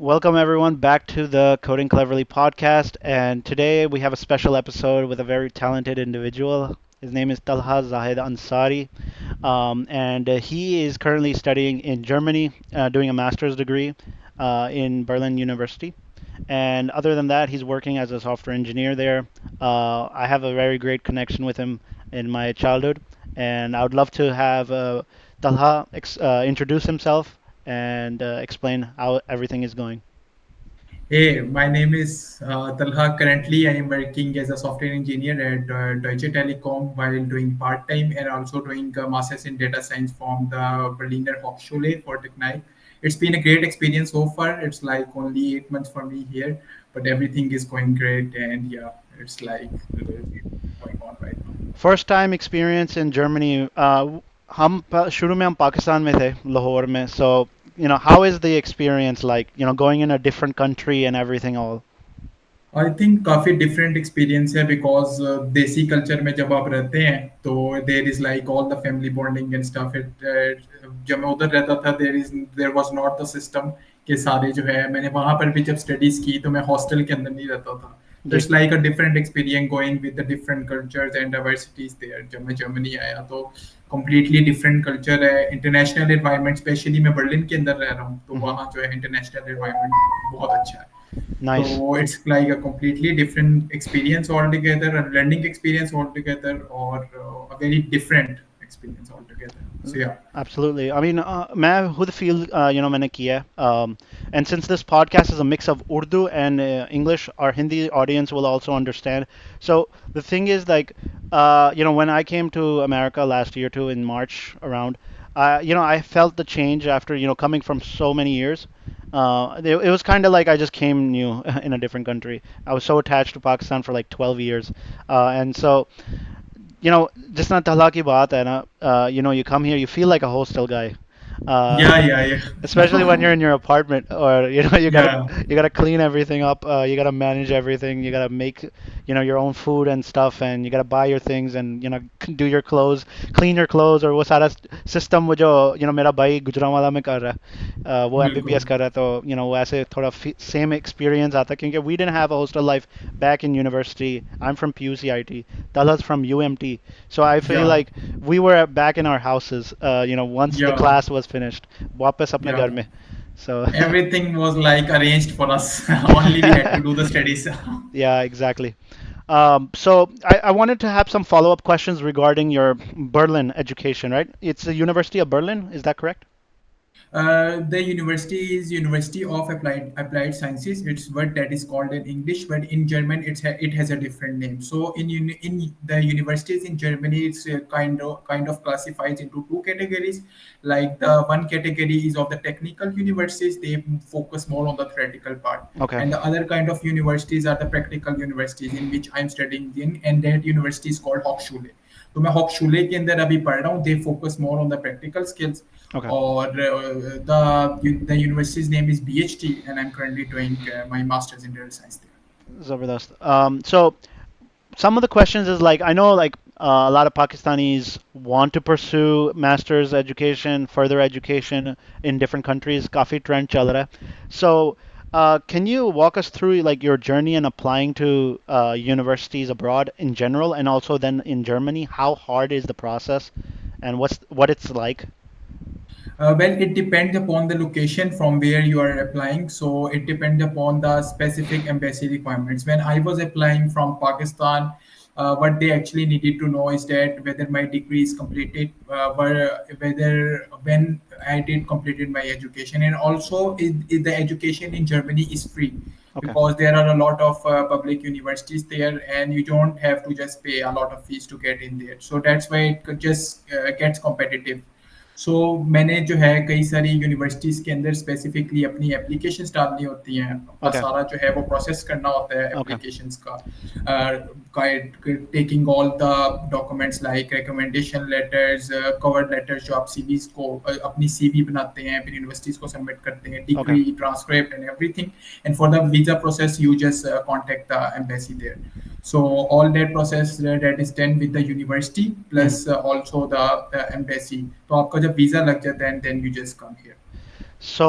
Welcome everyone back to the Coding Cleverly podcast. And today we have a special episode with a very talented individual. His name is Talha Zahid Ansari, and he is currently studying in Germany, doing a master's degree in Berlin University. And other than that, he's working as a software engineer there. I have a very great connection with him in my childhood, and I would love to have Talha introduce himself and explain how everything is going. Hey, my name is Talha. Currently, I am working as a software engineer at Deutsche Telekom while doing part time and also doing a master's in data science from the Berliner Hochschule for Technik. It's been a great experience so far. It's like only 8 months for me here, but everything is going great, and yeah, it's like going on right now. First time experience in Germany शुरू में हम पाकिस्तान में थे लाहौर में so how is the experience like going in a different country and everything all I think काफी different experience है because देसी culture में जब आप रहते हैं तो there is like all the family bonding and stuff it जब मैं उधर रहता था there was not the system के सारे जो है मैंने वहां पर भी जब स्टडीज की तो मैं हॉस्टल के अंदर नहीं रहता था तो जी it's like a different experience going with the different cultures and diversities there जब मैं जर्मनी आया तो कम्प्लीटली डिफरेंट कल्चर है इंटरनेशनल एनवायरनमेंट स्पेशली मैं बर्लिन के अंदर रह रहा हूँ तो वहाँ जो है इंटरनेशनल एनवायरनमेंट बहुत अच्छा है nice so it's like a completely different experience altogether, a learning experience altogether, or a very different experience altogether. So yeah. Absolutely. I mean, मैं खुद feel मैंने किया है. And since this podcast is a mix of Urdu and English, our Hindi audience will also understand. So the thing is, like, when I came to America last year too in March around, I felt the change after coming from so many years. It was kind of like I just came new in a different country. I was so attached to Pakistan for like 12 years, and so जितना तला की बात है ना you come here you feel like a hostel guy uh, Yeah, yeah, yeah. especially when you're in your apartment or you gotta Yeah, you gotta clean everything up, you gotta manage everything, you gotta make your own food and stuff, and you gotta buy your things and do your clothes, clean your clothes, और वो सारा system वो जो मेरा भाई गुजरांवाला में कर रहा है, वो बिल्कुल. MBBS कर रहा है, तो वो ऐसे थोड़ा same experience आता है क्योंकि we didn't have a hostel life back in university. I'm from PUCIT, Talha's from UMT, so I feel Yeah, like we were back in our houses, once the yeah, class was finished. वापस अपने yeah. घर में. So Everything was like arranged for us. Only we had to do the studies. yeah, exactly. So I wanted to have some follow-up questions regarding your Berlin education, right? It's the University of Berlin, is that correct? The university is University of Applied Sciences. It's what that is called in English, but in German it has a different name. So in the universities in Germany, it's kind of classified into two categories. Like the one category is of the technical universities; they focus more on the theoretical part, Okay. and the other kind of universities are the practical universities in which I'm studying in, and that university is called Hochschule. तो मैं हॉकशूले के अंदर अभी पढ़ रहा हूँ they focus more on the practical skills Okay. or the university's name is BHT, and I'm currently doing my master's in data science there. Zabardast. So some of the questions is like I know like a lot of Pakistanis want to pursue master's education, further education in different countries. काफी trend चल रहा है. So can you walk us through like your journey in applying to universities abroad in general, and also then in Germany? How hard is the process, and what it's like? Well, it depends upon the location from where you are applying. So it depends upon the specific embassy requirements. When I was applying from Pakistan, what they actually needed to know is that whether my degree is completed, whether when I did completed my education, and also if the education in Germany is free Okay. because there are a lot of public universities there, and you don't have to just pay a lot of fees to get in there. So that's why it could just gets competitive. सो मैंने जो है कई सारी universities के अंदर specifically अपनी applications डालनी होती हैं अपना Okay. सारा जो है वो प्रोसेस करना होता है Okay. एप्लीकेशंस का taking all the documents like recommendation letters cover letters जो आप सीवीज को अपनी सीवी बनाते हैं फिर यूनिवर्सिटीज़ को सबमिट करते हैं Okay. Degree transcript and everything and for the visa process you just contact the embassy there so all that process that is done with the university plus Mhm. also the embassy. तो आपका जब visa लग जाता है and then you just come here. So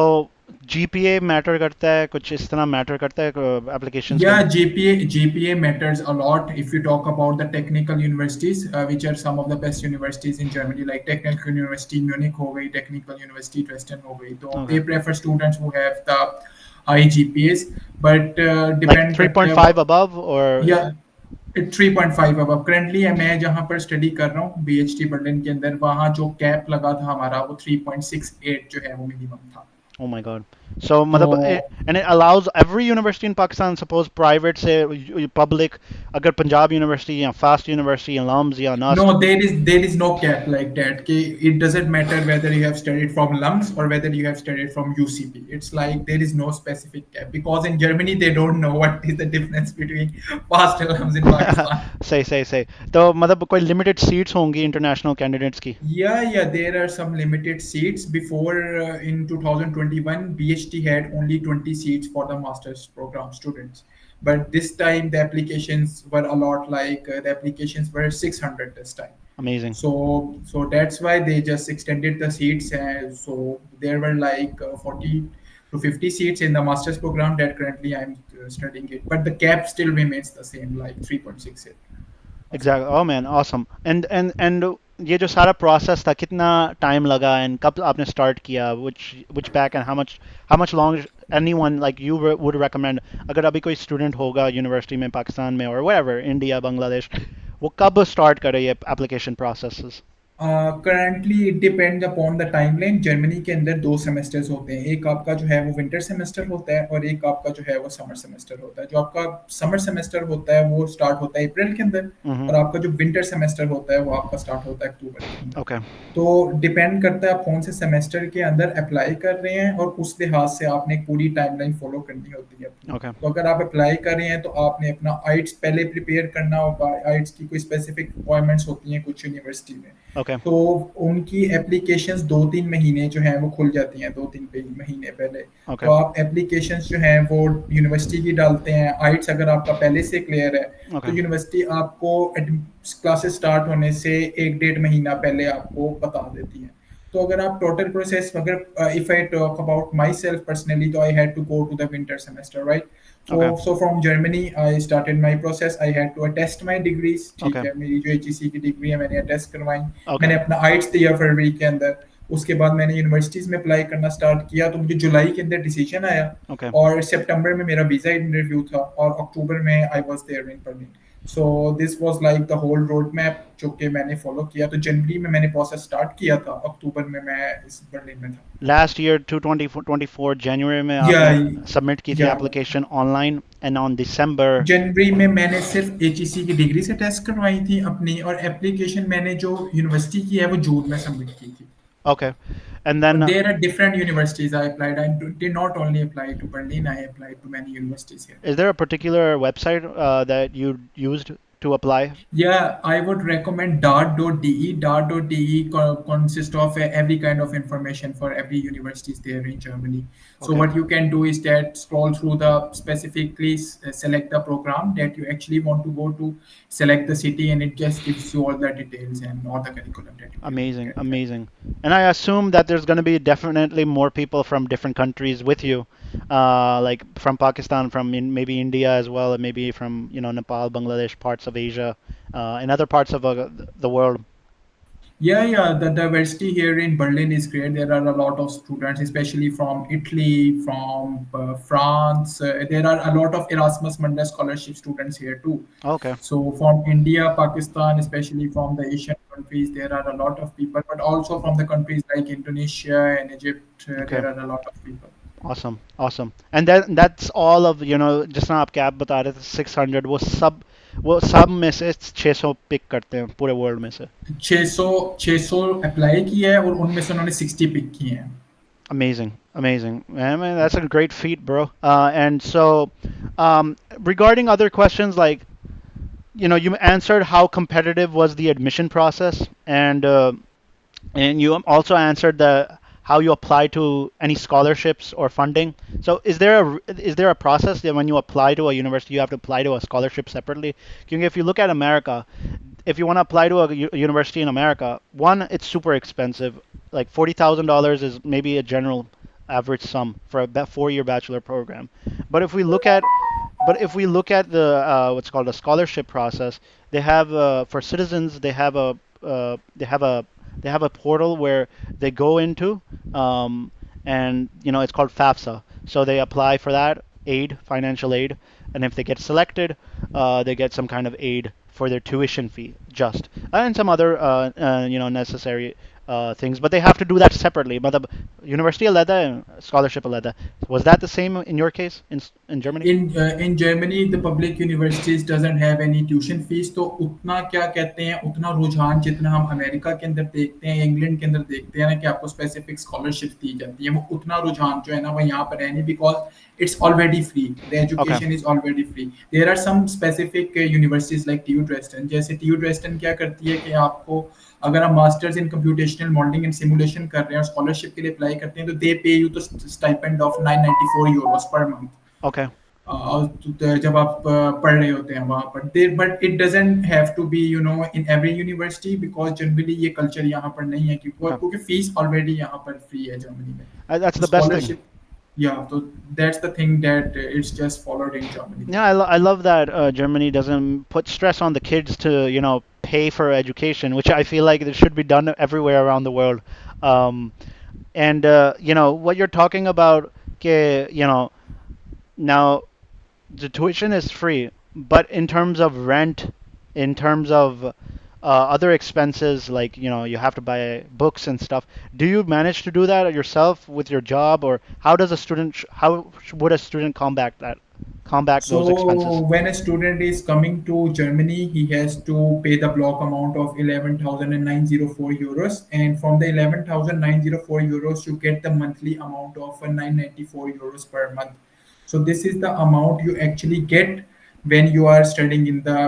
GPA matter करता है कुछ इस तरह मैटर करता है एप्लीकेशंस के Yeah, अंदर? GPA matters a lot if you talk about the technical universities, which are some of the best universities in Germany, like Technical University Munich हो गई, Technical University Dresden हो गई. तो Okay. they prefer students who have the high GPAs, but Like depend करता है 3.5 above or या 3.5 अब currently मैं जहाँ पर स्टडी कर रहा हूँ BHT बर्लिन के अंदर, वहाँ जो कैप लगा था हमारा वो 3.68 जो है वो मिनिमम था. oh my god. So तो मतलब and it allows every university in Pakistan suppose private से public अगर पंजाब यूनिवर्सिटी या फास्ट यूनिवर्सिटी alums या Nernst. no, there is no cap like that. It doesn't matter whether you have studied from LUMS or whether you have studied from UCP. It's like there is no specific cap because in Germany they don't know what is the difference between past and LUMS in Pakistan. सही तो मतलब कोई limited seats होंगी international candidates की? Yeah, there are some limited seats. Before in 2021, BHT had only 20 seats for the master's program students. But this time the applications were a lot like the applications were 600 this time. Amazing. So that's why they just extended the seats. And so there were like 40 to 50 seats in the master's program that currently I'm studying it. But the cap still remains the same, like 3.68 or Exactly. something. Oh man, awesome. And ये जो सारा process था कितना time लगा and कब आपने start किया which back and how much long anyone like you would recommend अगर अभी कोई स्टूडेंट होगा यूनिवर्सिटी में पाकिस्तान में और wherever इंडिया बांग्लादेश वो कब स्टार्ट करे ये application process? Currently it depends upon the timeline. Germany के अंदर दो सेमेस्टर्स होते हैं, एक आपका जो है वो विंटर सेमेस्टर होता है और एक आपका जो है वो समर सेमेस्टर होता है. जो आपका समर सेमेस्टर होता है वो स्टार्ट होता है अप्रैल के अंदर, हम्म. और आपका जो विंटर सेमेस्टर होता है वो आपका स्टार्ट होता है अक्टूबर के अंदर. ओके. तो डिपेंड करता है आप कौन से सेमेस्टर के अंदर अप्लाई कर रहे हैं और उस लिहाज से आपने एक पूरी टाइमलाइन फॉलो करनी होती है अपनी. ओके. तो अगर आप अप्लाई कर रहे हैं तो आपने अपना आइट्स पहले प्रिपेयर करना होगा. आइट्स की कोई स्पेसिफिक रिक्वायरमेंट्स होती हैं कुछ यूनिवर्सिटी में, ओके. तो उनकी एप्लीकेशंस 2-3 महीने जो हैं वो खुल जाती हैं, 2-3 महीने पहले. ओके. तो आप एप्लीकेशंस जो हैं वो यूनिवर्सिटी की डालते हैं. आइट्स अगर आपका पहले से क्लियर है ओके. तो यूनिवर्सिटी आपको क्लासेस स्टार्ट होने से 1-1.5 महीना पहले आपको बता देती है. तो अगर आप टोटल प्रोसेस अगर if I talk about myself personally, तो I had to go to the winter semester, right. Okay. So from Germany I started my process. I had to attest my degrees. ठीक okay. है, मेरी जो HEC की degree है मैंने attest करवाई. Okay. मैंने अपना आइट्स दिया फरवरी के अंदर. उसके बाद मैंने यूनिवर्सिटीज में अप्लाई करना स्टार्ट किया, तो मुझे जुलाई के अंदर डिसीजन आया ओके. और सितंबर में मेरा वीजा इंटरव्यू था और अक्टूबर में I was there in Berlin. So this was like the whole road map जो कि मैंने फॉलो किया. तो जनवरी में मैंने प्रोसेस स्टार्ट किया था, अक्टूबर में मैं इस बर्लिन में था. लास्ट ईयर 2024 जनवरी में या आपने सबमिट की थी या application online and on December. जनवरी में मैंने सिर्फ HEC की डिग्री से टेस्ट करवाई थी अपनी, और एप्लीकेशन मैंने जो यूनिवर्सिटी की है वो जून में सबमिट की थी. Okay. And But then there are different universities I applied. I did not only apply to Berlin, I applied to many universities here. is there a particular website that you used to apply? Yeah, I would recommend dart.de. Dart.de consists of every kind of information for every universities there in Germany. So Okay. what you can do is that scroll through the specifically select the program that you actually want to go to, select the city, and it just gives you all the details and all the curriculum that you can Amazing, get there. amazing. And I assume that there's going to be definitely more people from different countries with you, like from Pakistan, from maybe India as well, and maybe from Nepal, Bangladesh, parts of Asia, and other parts of the world. Yeah. The diversity here in Berlin is great. There are a lot of students, especially from Italy, from France. There are a lot of Erasmus Mundus scholarship students here too. Okay, So from India, Pakistan, especially from the Asian countries, there are a lot of people, but also from the countries like Indonesia and Egypt, okay. there are a lot of people. Awesome, awesome. And that's all of जिस तरह आपके आप बता रहे थे 600 वो सब में से 600 पिक करते हैं पूरे वर्ल्ड में से. 600 अप्लाई किया है और उनमें से उन्होंने 60 पिक किए हैं. Amazing, amazing. I mean, that's a great feat, bro. And so, regarding other questions, like, you answered how competitive was the admission process, and you also answered the how you apply to any scholarships or funding. So, is there a process that when you apply to a university, you have to apply to a scholarship separately? Because if you look at America, if you want to apply to a university in America, one, it's super expensive. Like $40,000 is maybe a general average sum for a 4-year bachelor program. But if we look at the what's called a scholarship process, they have for citizens they have a portal where they go into, um, and it's called FAFSA. So they apply for that aid, financial aid, and if they get selected, they get some kind of aid for their tuition fee, just and some other necessary things. But they have to do that separately. मतलब university अलग है, scholarship अलग है. Was that the same in your case in Germany? In Germany the public universities doesn't have any tuition fees, तो उतना क्या कहते हैं उतना रुझान जितना हम अमेरिका के अंदर देखते हैं, इंग्लैंड के अंदर देखते हैं ना कि आपको स्पेसिफिक स्कॉलरशिप दी जाती है, वो उतना रुझान जो है ना वो यहाँ पर है नहीं, because it's already free, the Okay. education is already free. There are some specific universities like TU Dresden, जैसे TU Dresden क्या करती है कि आपको अगर आप masters in computational modelling and simulation कर रहे हैं और स्कॉलरशिप के लिए अप्लाई करते हैं तो they pay you the stipend of 994 euros पर मंथ Okay. जब आप पढ़ रहे होते हैं वहां पर there, but it doesn't have to be in every university, because generally ये कल्चर यहाँ पर नहीं है Okay. क्योंकि फीस ऑलरेडी यहाँ पर फ्री है जर्मनी में, That's तो the best thing. स्कॉलरशिप या तो that's the thing that it's just followed in Germany. Yeah, I love that Germany doesn't put stress on the kids to, pay for education, which I feel like it should be done everywhere around the world. Um, and what you're talking about, ke, now the tuition is free, but in terms of rent, in terms of other expenses, like you have to buy books and stuff. Do you manage to do that yourself with your job, or how would a student combat those So expenses? when a student is coming to Germany, he has to pay the block amount of 11,904 euros, and from the 11,904 euros, you get the monthly amount of 994 euros per month. So this is the amount you actually get when you are studying in the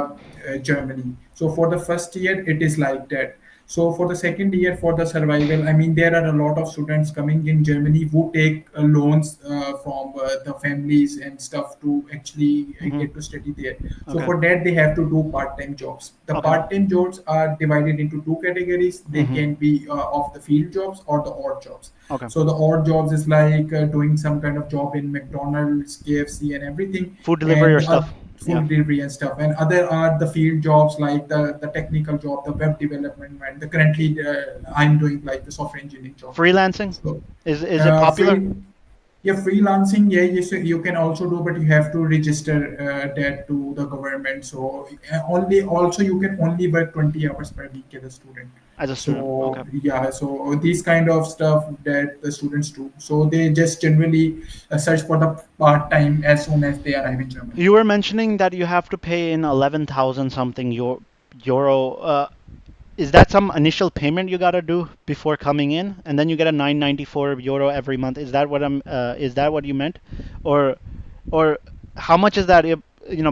Germany. So for the first year, it is like that. So for the second year, for the survival, I mean, there are a lot of students coming in Germany who take loans from the families and stuff to actually Hmm. get to study there. So Okay. for that, they have to do part-time jobs. The Okay. part-time jobs are divided into two categories. They Hmm. can be of the field jobs or the odd jobs. Okay. So the odd jobs is like doing some kind of job in McDonald's, KFC, and everything, Food delivery or and stuff. Yeah. food delivery and stuff. And other are the field jobs like the technical job, the web development, and the currently I'm doing like the software engineering job. Freelancing So is it popular? free, yeah, freelancing, yeah, you can also do, but you have to register that to the government. So only also you can only work 20 hours per week as a student. As a student? So Okay. yeah, so these kind of stuff that the students do. So they just generally search for the part time as soon as they arrive in Germany. You were mentioning that you have to pay in 11,000 something euro. Is that some initial payment you gotta do before coming in, and then you get a 994 euro every month? Is that what is that what you meant, or or how much is that?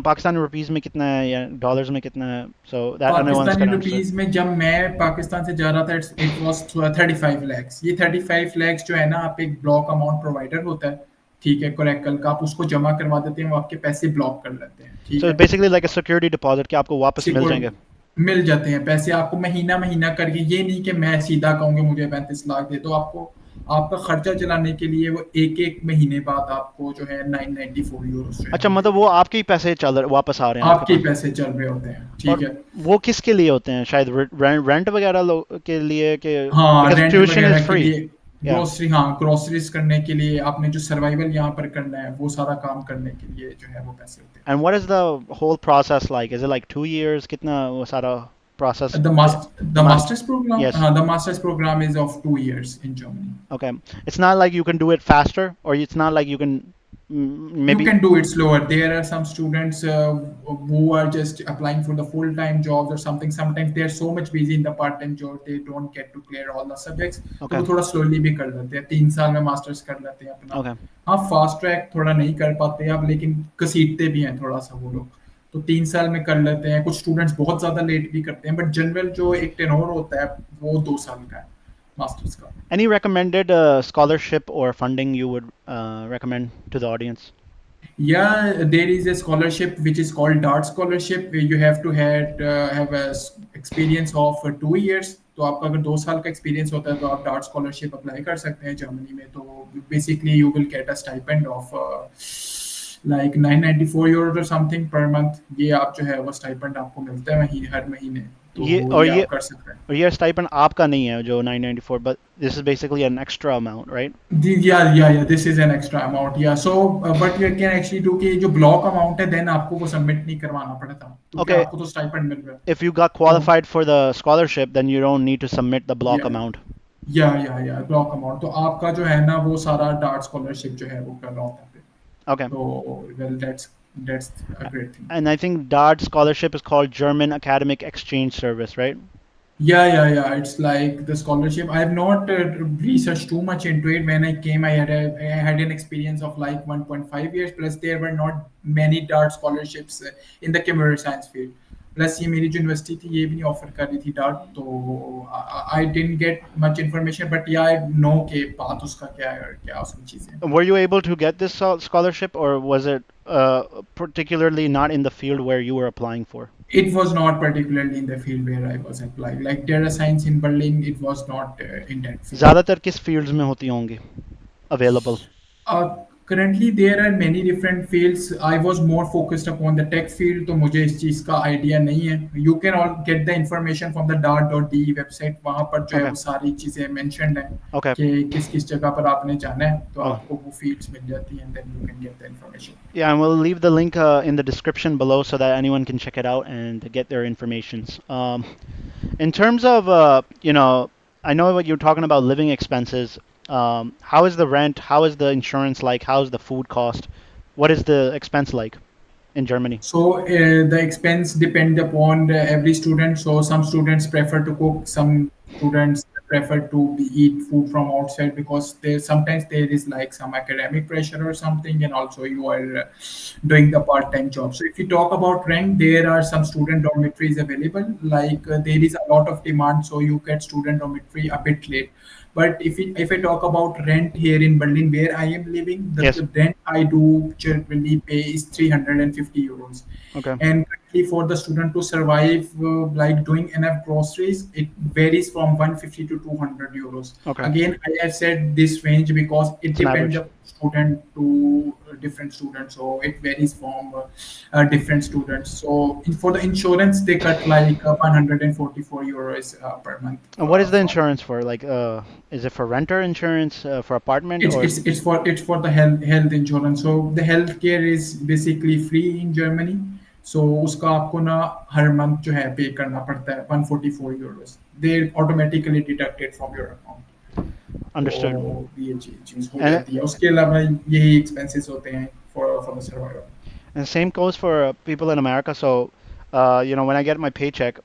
Pakistani rupees में कितना है या dollars में कितना है? So that anyone's Pakistani gonna understand. Rupees में जब मैं पाकिस्तान से जा रहा था इट वाज 35 lakhs. ये 35 lakhs जो है ना, आप एक ब्लॉक अमाउंट प्रोवाइडर होता है, ठीक है, कोरेकल का, आप उसको जमा करवा देते हैं, वो आपके पैसे ब्लॉक कर लेते हैं, ठीक So it's है. basically like a security deposit कि आपको वापस मिल सिक्योर जाएंगे. मिल जाते हैं पैसे आपको महीना महीना करके, ये नहीं कि मैं सीधा कहूँगा मुझे 35 लाख दे दो, आपको आपका खर्चा चलाने के लिए वो एक एक महीने बाद आपको जो है 994 यूरो जो है अच्छा, वो मतलब वो मिलेंगे, आपके ही पैसे वापस आ रहे हैं आपके आपके पास. पैसे चल रहे होते हैं, ठीक और है. वो किसके लिए होते हैं? शायद रेंट वगैरह के लिए कि हाँ, because रेंट tuition is वगैरह के free. लिए, Yeah. ग्रोसरी, हाँ, ग्रोसरीज करने के लिए, आपने जो सर्वाइवल यहाँ पर करना है वो सारा काम करने के लिए जो है वो पैसे होते हैं. And what is the whole process like? Is it like 2 years? कितना वो सारा process? The The master. master's program, Yes. the master's program is of 2 years in Germany. Okay. It's not like you can do it faster, or it's not like you can You maybe. can do it slower. There are some students who are just applying for the full-time jobs or something. Sometimes they are so much busy in the part-time job they don't get to clear all the subjects. तो Okay. वो थोड़ा slowly भी कर लेते हैं. 3 साल में masters कर लेते हैं अपना. Okay. हाँ, फास्ट ट्रैक थोड़ा नहीं कर पाते आप, लेकिन घसीटते भी हैं थोड़ा सा वो लोग. तो 3 साल में कर लेते हैं. कुछ स्टूडेंट्स बहुत ज्यादा लेट भी करते हैं, बट जनरल जो एक टेनोर होता है वो 2 साल का है मास्टर्स का. Any recommended scholarship or funding you would recommend to the audience? Yeah, there is a scholarship which is called DART scholarship, where you have to have a experience of 2 years तो आपका अगर 2 साल का experience होता है तो आप dart scholarship apply कर सकते हैं जर्मनी में. तो basically you will get a stipend of like 994 और समथिंग पर मंथ. ये आप जो है वो स्टाइपेंड आपको मिलता है हर महीने. ये तो और ये ये आप कर सकते हैं. और ये स्टाइपेंड आपका नहीं है जो 994, but this is basically an extra amount, right? Yeah. This is an extra amount. Yeah. So what you can actually do कि जो ब्लॉक अमाउंट है देन आपको वो सबमिट नहीं करवाना पड़ता क्योंकि Okay, आपको तो स्टाइपेंड मिल रहा है. if you got तो qualified for the scholarship, then you don't need to submit the block या amount. या ब्लॉक अमाउंट तो आपका जो है ना वो सारा डार्ट स्कॉलरशिप जो है वो कर रहा होता है. Okay. तो well that's a great thing. And I think DART scholarship is called German Academic Exchange Service, right? Yeah. It's like the scholarship. I have not researched too much into it. When I came, I had an experience of like 1.5 years. Plus, there were not many DART scholarships in the computer science field. Plus, ये मेरी जो university थी ये भी नहीं offer कर रही थी डार्ट. तो I didn't get much information. But yeah, I know कि बात उसका क्या है और क्या उसमें चीजें. Were you able to get this scholarship, or was it particularly not in the field where you were applying for? It was not particularly in the field where I was applying. Like data science in Berlin, it was not in that field. ज़्यादातर किस fields में होती होंगी available? Currently, there are many different fields. I was more focused upon the tech field, तो मुझे इस चीज़ का idea नहीं है. You can all get the information from the dart.de website. वहाँ पर जो है Okay, वो सारी चीज़ें mentioned हैं okay. कि किस किस जगह पर आपने जाना है. तो Oh, आपको वो fields मिल जाती हैं and then you can get the information. yeah, and we'll leave the link in the description below so that anyone can check it out and get their informations. In terms of, I know what you're talking about living expenses. How is the rent? How is the insurance like? How's the food cost? What is the expense like in Germany? So the expense depend upon every student. So some students prefer to cook, some students prefer to eat food from outside because there sometimes there is like some academic pressure or something, and also you are doing the part-time job. So if you talk about rent, there are some student dormitories available. Like there is a lot of demand, so you get student dormitory a bit late. But if I talk about rent here in Berlin, where I am living, Yes. the rent I do generally pay is 350 euros. Okay. And currently for the student to survive, like doing enough groceries, it varies from 150 to 200 euros. Okay. Again, I have said this range because it It's an depends average. on student to different students. So it varies from different students. So for the insurance, they cut like 144 euros per month And what is the from. insurance for? Like, is it for renter insurance, for apartment, or? It's for the health insurance. So the healthcare is basically free in Germany. So उसका आपको ना हर month जो है पे करना पड़ता है 144 euros. They automatically deducted from your account. Understood. तो ये चीज हो And जाती है. उसके अलावा यही expenses होते हैं for the survival. and same goes for people in America. So, when I get my paycheck,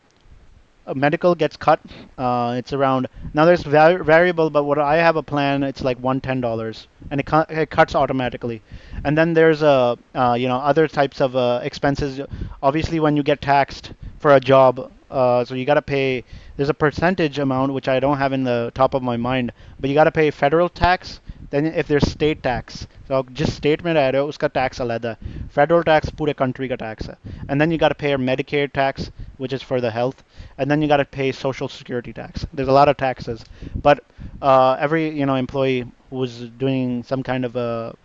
medical gets cut. It's around now. There's variable, but what I have a plan. It's like $110, and it cuts automatically. And then there's other types of expenses. Obviously, when you get taxed for a job, so you gotta pay. There's a percentage amount which I don't have in the top of my mind, but you gotta pay federal tax. Then if there's state tax, so just state में रह रहे हो उसका tax अलग है. Federal tax पूरे country का tax है. And then you got to pay a Medicare tax, which is for the health, and then you got to pay Social Security tax. There's a lot of taxes, but every employee who's doing some kind of a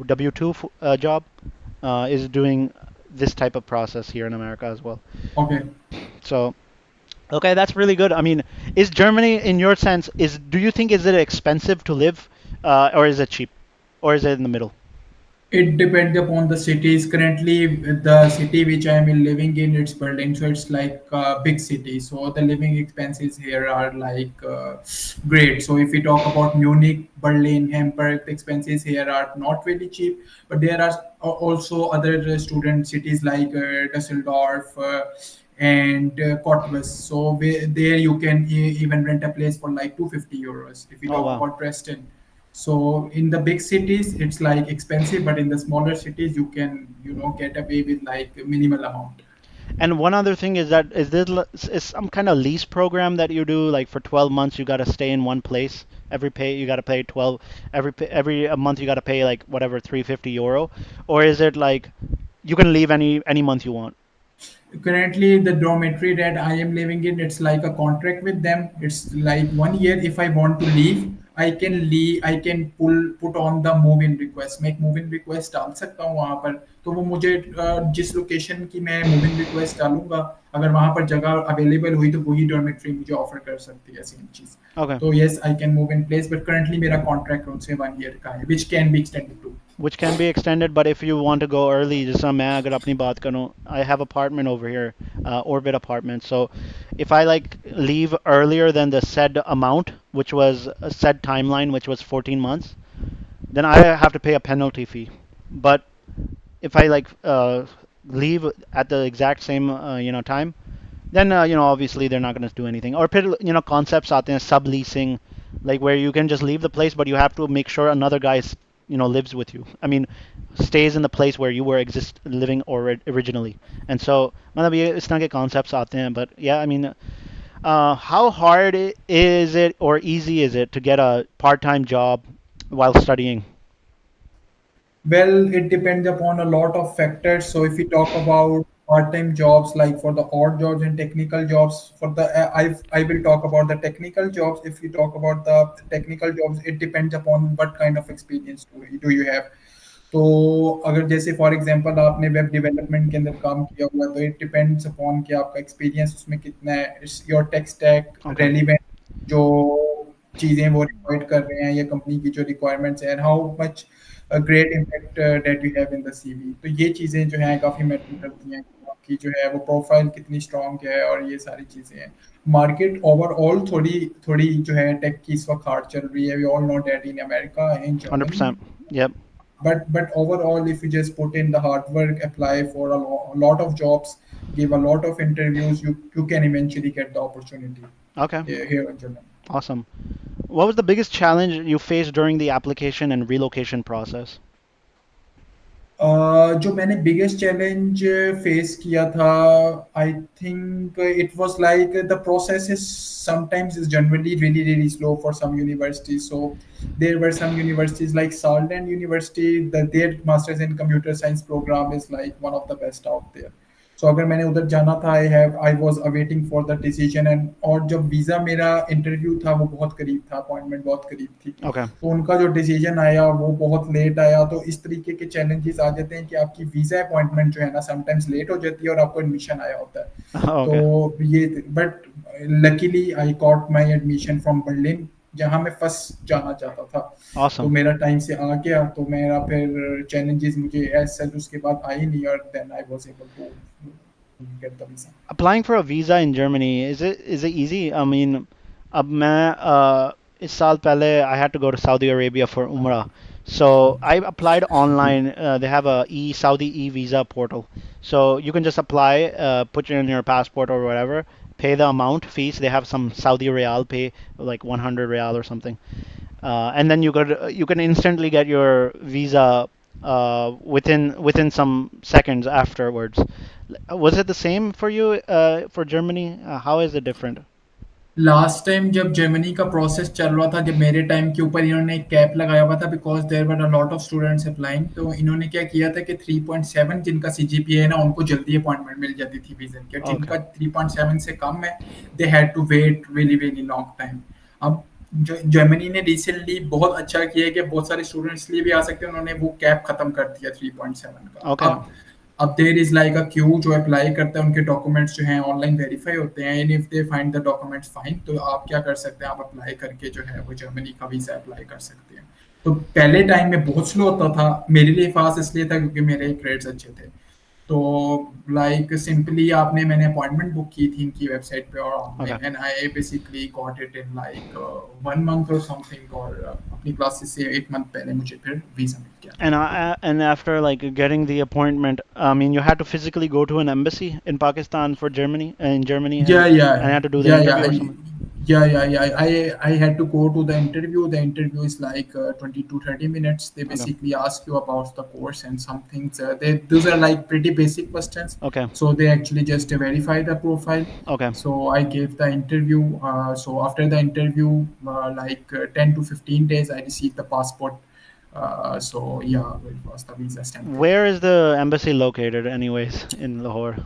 W-2 job is doing this type of process here in America as well. Okay. So okay, that's really good. I mean, is Germany, in your sense, do you think is it expensive to live, or is it cheap, or is it in the middle? It depends upon the cities. Currently, the city which I am living in, it's Berlin, so it's like a big city. So the living expenses here are like great. So if we talk about Munich, Berlin, Hamburg, the expenses here are not really cheap. But there are also other student cities like Düsseldorf and Cottbus. So there you can even rent a place for like 250 euros. If we Oh talk wow. about Dresden, so in the big cities, it's like expensive, but in the smaller cities, you can, get away with like a minimal amount. And one other thing is that is some kind of lease program that you do, like for 12 months you got to stay in one place. Every pay you got to pay 12 every a month you got to pay like whatever 350 euro, or is it like you can leave any month you want? Currently, the dormitory that I am living in, it's like a contract with them. It's like 1 year. If I want to leave, I can leave. I can put on the move-in request. Make move-in request डाल सकता हूँ वहाँ पर. तो वो मुझे जिस location की मैं move-in request डालूंगा, अगर वहाँ पर जगह available हुई तो वही dormitory मुझे offer कर सकती है सेम चीज. Okay. तो yes, I can move in place, but currently मेरा contract उनसे 1 year का है, which can be extended to. Which can be extended, but if you want to go early, जैसा मैं अगर अपनी बात करूँ, I have apartment over here, Orbit apartment. So if I like leave earlier than the said amount, which was a said timeline, which was 14 months, then I have to pay a penalty fee. But if I like leave at the exact same time, then obviously they're not going to do anything. Or concepts आते हैं subleasing, like where you can just leave the place, but you have to make sure another guy lives with you. I mean, stays in the place where you were exist living or originally. And so मतलब ये इस तरह के concepts आते हैं. But yeah, I mean, how hard is it or easy is it to get a part-time job while studying? Well, it depends upon a lot of factors. So if we talk about part-time jobs, like for the odd jobs and technical jobs, for the I will talk about the technical jobs. If we talk about the technical jobs, it depends upon what kind of experience do you have. तो अगर जैसे for example आपने web development के अंदर काम किया हुआ है, तो इट डिपेंड्स अपॉन कि आपका एक्सपीरियंस उसमें कितना है. It's your tech stack Okay, relevant, जो चीज़ें वो रिक्वायर्ड कर रहे हैं या कंपनी की जो रिक्वायरमेंट्स हैं, how much great impact that you have in the CV. तो ये चीज़ें जो हैं काफ़ी मैटर करती हैं कि आपकी जो है वो प्रोफाइल कितनी स्ट्रांग है, और ये सारी चीज़ें हैं. मार्केट ओवरऑल थोड़ी थोड़ी जो है टेक की इस वक्त हार्ड चल रही है. We all know that in America, in Germany. 100%. Yep. But overall, if you just put in the hard work, apply for a lot of jobs, give a lot of interviews, you can eventually get the opportunity Okay. here in Germany. Awesome. What was the biggest challenge you faced during the application and relocation process? जो मैंने biggest challenge face किया था, I think it was like the process is sometimes is generally really slow for some universities. So there were some universities like Salden University, that their masters in computer science program is like one of the best out there. So अगर मैंने उधर जाना था, I was awaiting for the decision. And और जब visa मेरा interview था वो बहुत करीब था, अपॉइंटमेंट बहुत करीब थी, Okay. तो उनका जो डिसीजन आया वो बहुत लेट आया. तो इस तरीके के चैलेंजेस आ जाते हैं कि आपकी वीज़ा अपॉइंटमेंट जो है ना समटाइम्स लेट हो जाती है और आपको एडमिशन आया होता है. तो Okay. ये, but luckily I got my admission from Berlin, जहाँ मैं फर्स्ट जाना चाहता था. तो Awesome. मेरा टाइम से आ गया, तो मेरा फिर चैलेंजेस मुझे एज सच उसके बाद आई नहीं, और then I was able to get the visa. Applying for a visa in Germany, is it easy? I mean, अब मैं इस साल पहले I had to go to Saudi Arabia for Umrah. So I applied online. They have a Saudi e-visa portal. So you can just apply, put in your passport or whatever, pay the amount fees. They have some Saudi Real pay, like 100 Real or something. And then you can instantly get your visa within some seconds afterwards. Was it the same for you for Germany? How is it different? Last time जब Germany का process चल रहा था, जब मेरे time के ऊपर इन्होंने एक कैप लगाया हुआ था, because there were a lot of students applying. तो इन्होंने क्या किया था कि 3.7 जिनका सीजीपीए है ना, उनको जल्दी अपॉइंटमेंट मिल जाती थी वीजा की, और Okay. जिनका 3.7 से कम है, they had to wait really really long time. अब जो जर्मनी ने रिसेंटली बहुत अच्छा किया है कि बहुत सारे स्टूडेंट्स लिए भी आ सकते हैं, उन्होंने वो कैप खत्म कर दिया 3.7 का. Okay. अब there is like a queue, जो अप्लाई करता है उनके डॉक्यूमेंट्स जो हैं ऑनलाइन वेरीफाई होते हैं, and if they find the documents fine, तो आप क्या कर सकते हैं, आप अप्लाई करके जो है वो जर्मनी का वीजा अप्लाई कर सकते हैं. तो पहले टाइम में बहुत स्लो होता था, मेरे लिए फास्ट इसलिए था क्योंकि मेरे ग्रेड्स अच्छे थे. तो लाइक सिंपली आपने मैंने अपॉइंटमेंट बुक की थी इनकी वेबसाइट पे और Okay. Online, and I basically got it in like 1 month और समथिंग, और अपनी क्लासेस से 1 मंथ पहले मुझे फिर वीजा मिल गया. And after like getting the appointment, I mean, you had to physically go to an embassy in Pakistan for Germany in Germany, Yeah, and yeah, had to do the yeah, yeah, interview or something. yeah. I had to go to the interview. The interview is like 20 to 30 minutes. They Okay. basically ask you about the course and some things. Those are like pretty basic questions. Okay. So they actually just verify the profile. Okay. So I gave the interview. So after the interview, like 10 to 15 days, I received the passport. So yeah, it was the visa stamp ready. Where is the embassy located, anyways, in Lahore?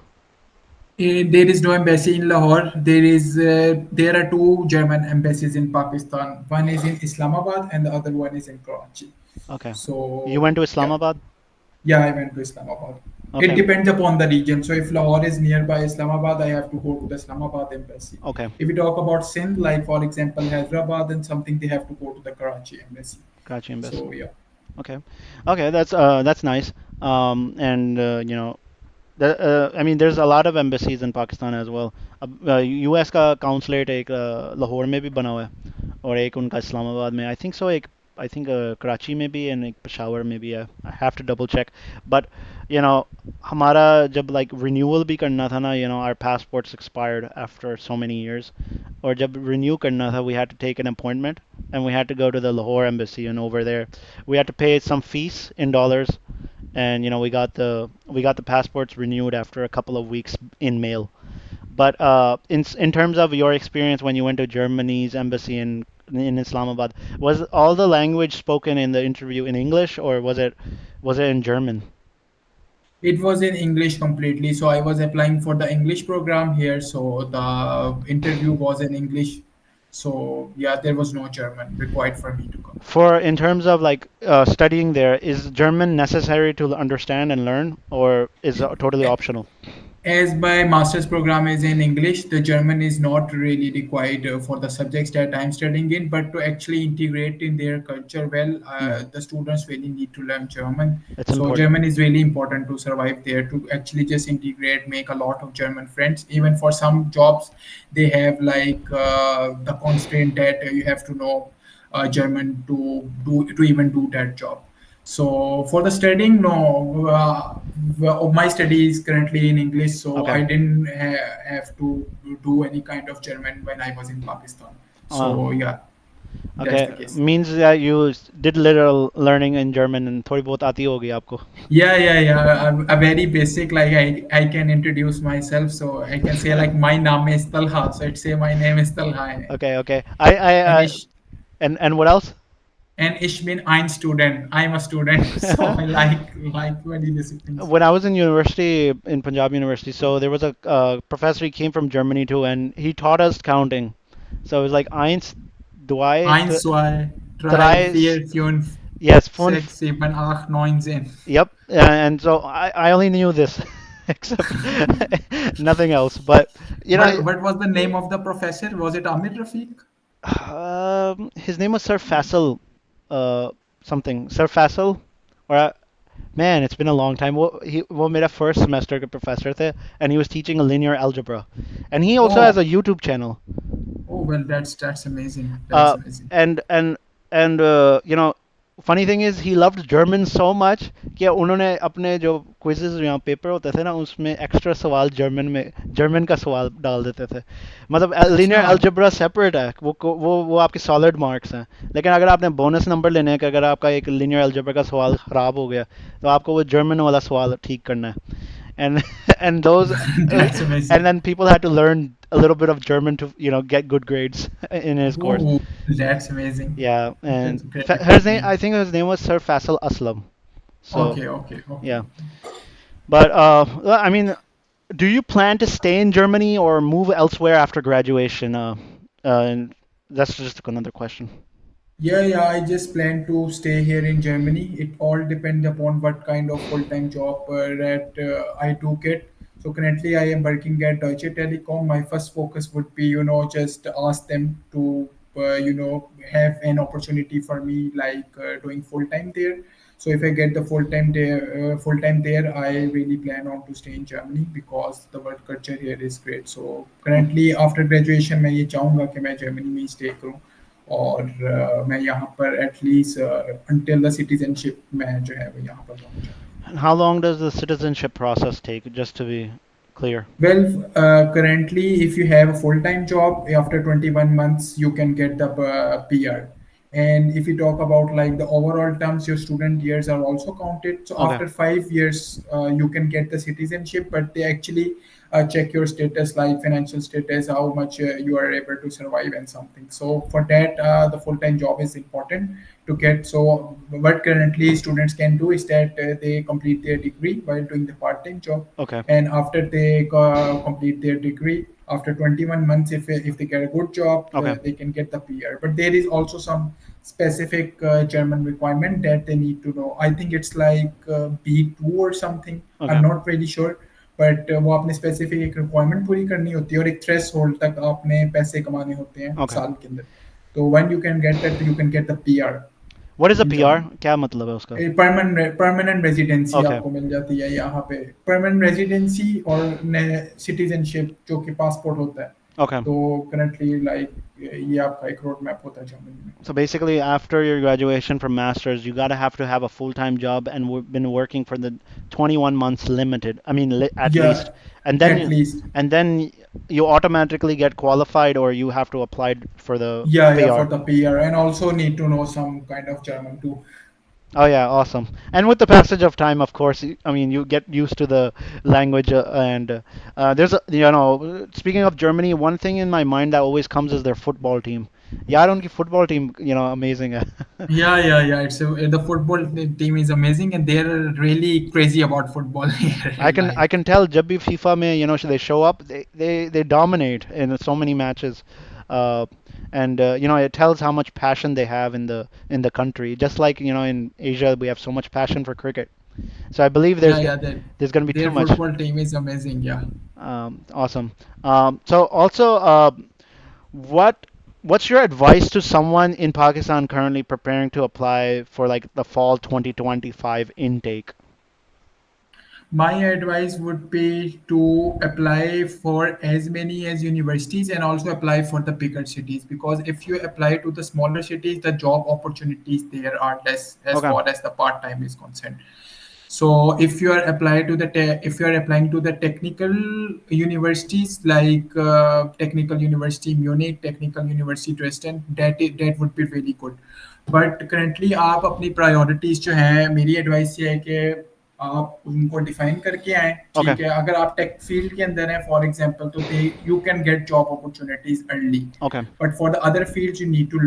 There is no embassy in Lahore. There are two German embassies in Pakistan. One is in Islamabad and the other one is in Karachi. Okay. You So went to yeah, Islamabad? yeah, I went to Islamabad. It Okay. depends upon the region. So if Lahore is nearby Islamabad, I have to go to the Islamabad embassy. Okay. If we talk about Sindh, like for example Hyderabad and something, they have to go to the Karachi embassy. Karachi embassy. So yeah. Okay. Okay, that's nice. And I mean, there's a lot of embassies in Pakistan as well. अब US का consulate एक लाहौर में भी बना हुआ है और एक उनका इस्लामाबाद में आई थिंक सो एक आई थिंक कराची में भी and एक पेशावर में भी है I have to double check but you know हमारा जब लाइक रिन्यूअल भी करना था ना our passports expired after so many years और जब रिन्यू करना था we had to take an appointment and we had to go to the Lahore embassy and over there we had to pay some fees in dollars and we got the passports renewed after a couple of weeks in mail. But in terms of your experience when you went to Germany's embassy in Islamabad, was all the language spoken in the interview in English or was it in German? It was in English completely. So I was applying for the English program here. So the interview was in English. So yeah, there was no German required for me to come. For in terms of like studying there, is German necessary to understand and learn, or is it totally optional? As my master's program is in English, the German is not really required for the subjects that I'm studying in, but to actually integrate in their culture well, Hmm. the students really need to learn German. It's So important. German is really important to survive there, to actually just integrate, make a lot of German friends. Even for some jobs, they have like the constraint that you have to know German to even do that job. So for the studying, no, well, my study is currently in English, so Okay. I didn't have to do any kind of German when I was in Pakistan. Uh, So yeah, that's okay. the case. Means that you did little learning in German and थोड़ी बहुत आती होगी आपको. Yeah, yeah, yeah. A very basic, like I can introduce myself, so I can say like my name is Talha, so it say my name is Talha, Okay, okay. and And what else? ich bin ein student. I'm a student, so I like very basic things. When I was in university in Punjab University, so there was a professor. He came from Germany too, and he taught us counting. So it was like eins, zwei, Eins, zwei, drei, drei, vier, fünf, yes, fünf. sechs, sieben, acht, neun, zehn. Yep. And so I only knew this, except nothing else. But you know, What was the name of the professor? Was it Amir Rafiq? his name was Sir Faisal, uh, something. Sir Faisal, or man, it's been a long time. वो मेरा first semester के professor थे, and he was teaching a linear algebra, and he also has Oh, a YouTube channel. oh well, that's amazing. That's Uh, amazing. and and and funny thing is he loved German so much कि उन्होंने अपने जो quizzes या paper होते थे ना उसमें extra सवाल जर्मन का सवाल डाल देते थे मतलब अच्छा, linear algebra separate है वो आपके solid marks हैं लेकिन अगर आपने बोनस नंबर लेने हैं कि अगर आपका एक linear algebra का सवाल खराब हो गया तो आपको वो जर्मन वाला सवाल ठीक करना है and and those that's and amazing. then people had to learn a little bit of German to get good grades in his course. Oh, that's amazing. Yeah, That's and great, his great name, name. I think his name was Sir Faisal Aslam. So Okay, okay, okay. yeah, but I mean, do you plan to stay in Germany or move elsewhere after graduation? And that's just another question. Yeah, yeah, I just plan to stay here in Germany. It all depends upon what kind of full-time job that I do get. So currently I am working at Deutsche Telekom. My first focus would be, just ask them to, have an opportunity for me like doing full-time there. So if I get the full-time there, I really plan on to stay in Germany because the work culture here is great. So Mm. currently after graduation मैं ये चाहूँगा कि मैं Germany में ही stay करूँ और मैं यहाँ पर एटलीस्ट अंटिल द सिटीजनशिप मैं जो है वो यहाँ पर रहना चाहता हूँ. And how long does the citizenship process take, just to be clear? Well, currently, if you have a full-time job, after 21 months, you can get the PR. And if you talk about like the overall terms, your student years are also counted. So Okay. after 5 years, you can get the citizenship, but they actually check your status, like financial status, how much you are able to survive and something. So for that, the full-time job is important to get. So what currently students can do is that they complete their degree while doing the part part-time job, Okay. and after they complete their degree, after 21 months, if they get a good job, Okay. they can get the PR. But there is also some specific German requirement that they need to know. I think it's like B2 or something. I'm Okay. not really sure. But वो आपने specific एक requirement पूरी करनी होती है और एक thresh hold तक आपने पैसे कमाने होते हैं Okay. साल के अंदर. तो when you can get that you can get the PR What is a in PR? Germany. क्या मतलब है उसका? Permanent residency Okay. आपको मिल जाती है यहाँ पे. परमानेंट रेजिडेंसी और सिटीजनशिप जो कि पासपोर्ट होता है. Okay. तो करंटली लाइक ये आपका एक रोड मैप होता है जर्मनी में. So basically, after your graduation from masters, you gotta have to have a full-time job and been working for the 21 months limited. I mean, at या least, and then at least. and then you automatically get qualified, or you have to apply for the Yeah, for PR. the PR, and also need to know some kind of German too. Oh yeah, awesome. And with the passage of time, of course, I mean, you get used to the language, and there's a, speaking of Germany, one thing in my mind that always comes is their football team. Yeah, I don't football team, amazing. Yeah. The football team is amazing, and they're really crazy about football here. I Like, can tell जब भी FIFA में they show up, they dominate in so many matches, uh, and it tells how much passion they have in the country. Just like in Asia we have so much passion for cricket. So I believe yeah, that there's going to be too their much. football team is amazing. Yeah. Awesome. So also, what what's your advice to someone in Pakistan currently preparing to apply for like the fall 2025 intake? My advice would be to apply for as many as universities and also apply for the bigger cities, because if you apply to the smaller cities, the job opportunities there are less as Okay. far as the part time is concerned. So if you are applying to the if you are applying to the technical universities like Technical University Munich, Technical University Dresden, that would be really good. But currently आप अपनी priorities जो हैं, मेरी advice ये है कि आप उनको डिफाइन करके आए. Okay. ठीक है, अगर आप टेक फील्ड के अंदर हैं फॉर एग्जांपल, तो they you can get job opportunities early. Okay. But for the other fields you need to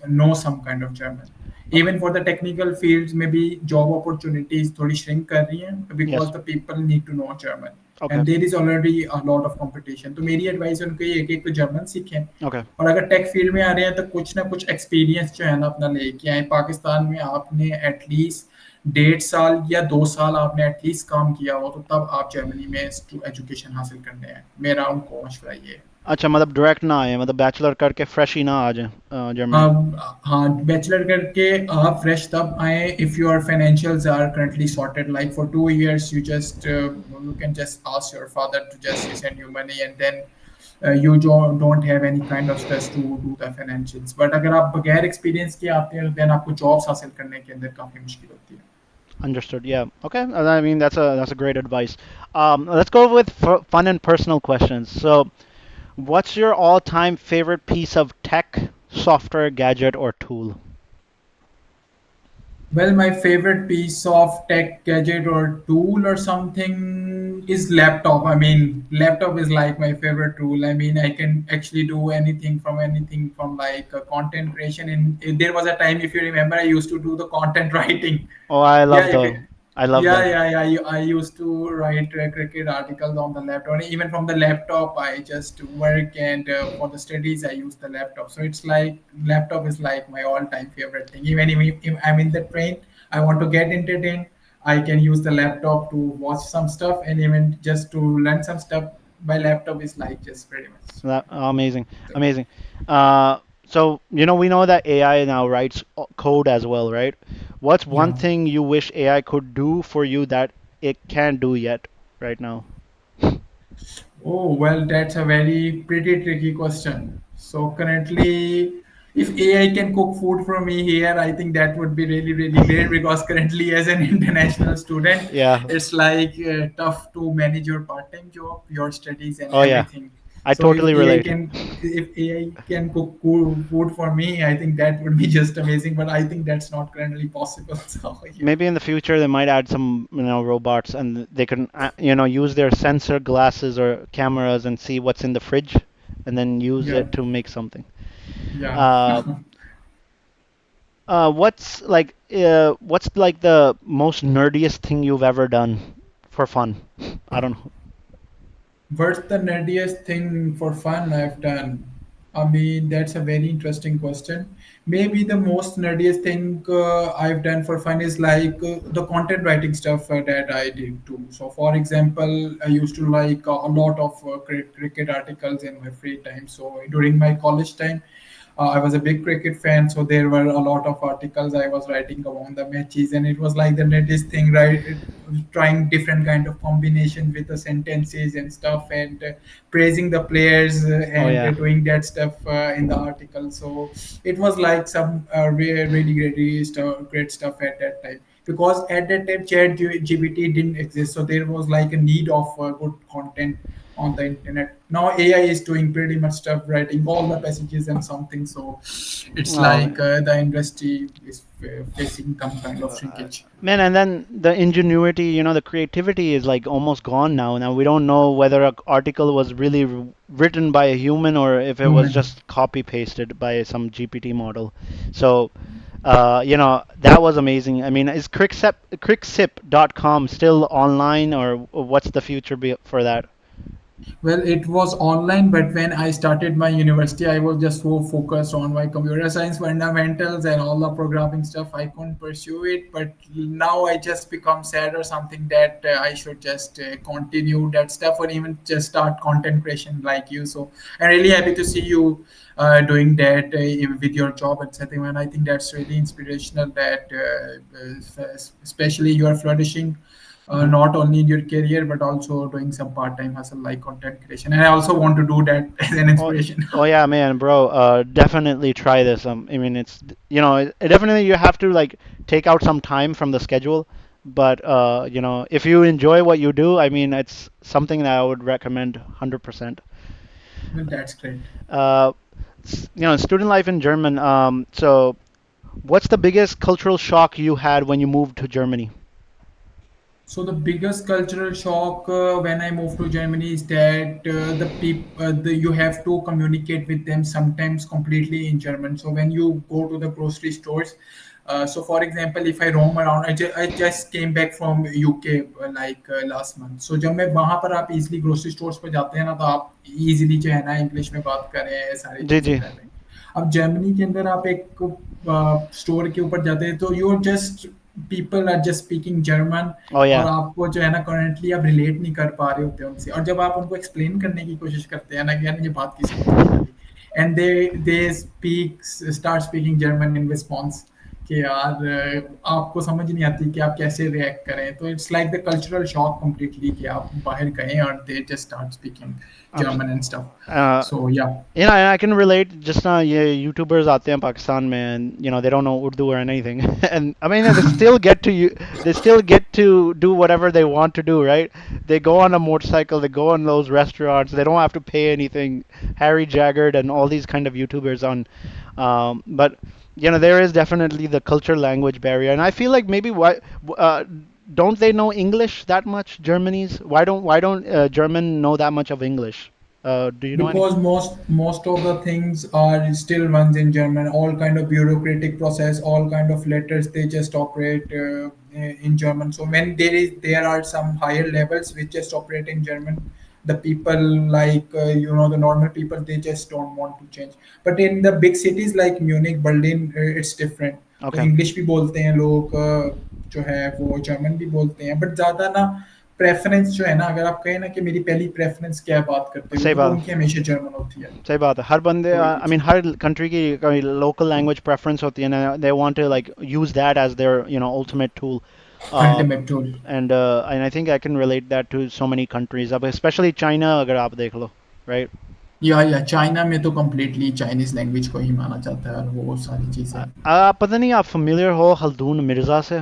know some kind of German. Okay. Even for the technical fields, maybe job opportunities थोड़ी shrink कर रही हैं because Yes. the people need to know German, Okay. and there is already a lot of competition. तो मेरी advice उनको ये है कि एक तो जर्मन सीखें, Okay. और अगर टेक फील्ड में आ रहे हैं तो कुछ ना कुछ एक्सपीरियंस जो है ना अपना लेके आए. पाकिस्तान में आपने एटलीस्ट 1.5 साल या 2 साल आपने एटलीस्ट काम किया हो, तो तब आप जर्मनी में एजुकेशन हासिल करने हैं. मेरा उनको मशवरा ये है. अच्छा मतलब डायरेक्ट ना आए मतलब बैचलर करके फ्रेश ही ना आ जाए जर्मनी. हाँ, बैचलर करके आप फ्रेश तब आए if your financials are currently sorted. Like for 2 years you can just ask your father to just send you money, and then you don't have any kind of stress to do the financials. But अगर आप बगैर experience के आते हैं, then आपको jobs हासिल करने के अंदर काफी मुश्किल होती है. Understood. Yeah. Okay. I mean that's a great advice. Let's go with fun and personal questions. So, what's your all-time favorite piece of tech, software, gadget, or tool? Well, my favorite piece of tech gadget or tool or something is laptop. I mean, laptop is like my favorite tool. I mean, I can actually do anything from like content creation. And there was a time, if you remember, I used to do the content writing. Oh, I Yeah, love the. I love yeah, that. I used to write cricket articles on the laptop. And even from the laptop, I just work, and for the studies, I use the laptop. So it's like laptop is like my all-time favorite thing. Even if I'm in the train, I want to get entertained, I can use the laptop to watch some stuff, and even just to learn some stuff. My laptop is like just very much. Amazing, So, amazing. So we know that AI now writes code as well, right? What's one yeah. thing you wish AI could do for you that it can't do yet right now? Oh, well, that's a very pretty tricky question. So currently, if AI can cook food for me here, I think that would be really, really great, because currently as an international student, Yeah. it's like tough to manage your part-time job, your studies, and Oh yeah. everything. I So totally relate. If AI can cook food for me, I think that would be just amazing. But I think that's not currently possible. So yeah, Maybe in the future they might add some robots and they can use their sensor glasses or cameras and see what's in the fridge and then use yeah, it to make something. yeah. Uh, what's like the most nerdiest thing you've ever done for fun? I don't know. What's the nerdiest thing for fun I've done? I mean, that's a very interesting question. Maybe the most nerdiest thing I've done for fun is like the content writing stuff that I did too. So, for example, I used to like a lot of cricket articles in my free time. So, during my college time, I was a big cricket fan, so there were a lot of articles I was writing about the matches, and it was like the latest thing, right? Trying different kind of combinations with the sentences and stuff, and praising the players Oh and yeah. doing that stuff in the article. So it was like some really great stuff at that time. Because at that time, Chat GPT didn't exist, so there was like a need of good content on the internet. Now AI is doing pretty much stuff, writing all the passages and something. So it's Oh like man. the industry is facing some kind of Uh, shrinkage. Man, and then the ingenuity, the creativity is like almost gone now. Now we don't know whether an article was really written by a human or if it was Human. just copy pasted by some GPT model. So, that was amazing. I mean, is cricksip.com still online, or what's the future for that? Well, it was online, but when I started my university, I was just so focused on my computer science fundamentals and all the programming stuff. I couldn't pursue it, but now I just become sad or something that I should just continue that stuff or even just start content creation like you. So I'm really happy to see you doing that with your job, etc. And I think that's really inspirational that especially you are flourishing Mhm. not only in your career but also doing some part-time hustle like content creation, and I also want to do that as an Oh, inspiration. oh yeah, man, bro. Definitely try this. I mean, definitely you have to like take out some time from the schedule. But if you enjoy what you do, I mean, it's something that I would recommend 100%. Well, that's great. Uh, Student life in German. So what's the biggest cultural shock you had when you moved to Germany? So the biggest cultural shock when I moved to Germany is that you have to communicate with them sometimes completely in German. So when you go to the grocery stores, so for example, if I roam around, I just came back from UK last month. So जब मैं वहाँ पर आप easily grocery stores पर जाते हैं ना तो आप easily जो है ना इंग्लिश में बात करें सारी जी चीजें जी. कर रहे हैं. अब जर्मनी के अंदर आप एक स्टोर के ऊपर जाते हैं तो you just people are just speaking German Oh और yeah. आपको जो है ना करंटली आप रिलेट नहीं कर पा रहे होते हैं उनसे और जब आप उनको एक्सप्लेन करने की कोशिश करते हैं ना कि यार ये बात की समझ नहीं आ रही and they speak start speaking German in response कि यार आपको समझ नहीं आती कि आप कैसे रिएक्ट करें तो it's like the cultural shock completely कि आप बाहर गए और they just start speaking Abs- German and stuff Uh, सो या and I can relate. Just ये YouTubers आते हैं पाकिस्तान में, and they don't know Urdu or anything, and I mean they still get to you. They still get to do whatever they want to do, right? They go on a motorcycle. They go on those restaurants. They don't have to pay anything. Harry Jaggard and all these kind of YouTubers on, but there is definitely the culture language barrier, and I feel like maybe uh, don't they know English that much? Germany's why don't German know that much of English? Do you know any? because most of the things are still runs in German. All kind of bureaucratic process, all kind of letters, they just operate in German. So when there are some higher levels which just operate in German, the people like the normal people, they just don't want to change. But in the big cities like Munich, Berlin, it's different. तो Okay, English भी बोलते हैं लोग जो है वो German भी बोलते हैं बट ज़्यादा ना प्रेफरेंस जो है ना अगर आप कहें ना कि मेरी पहली प्रेफरेंस क्या बात करते हो सही तो वो बात उनकी हमेशा जर्मन होती है सही बात है हर बंदे तो ये I mean cheese her country की कोई लोकल लैंग्वेज प्रेफरेंस होती है ना they want to like use that as their ultimate tool ultimate tool and I think I can relate that to so many countries अब especially China अगर आप देख लो right. या चाइना में तो कम्प्लीटली चाइनीज लैंग्वेज को ही माना जाता है और वो सारी चीज़ें आप पता नहीं आप familiar हो हल्दून मिर्ज़ा से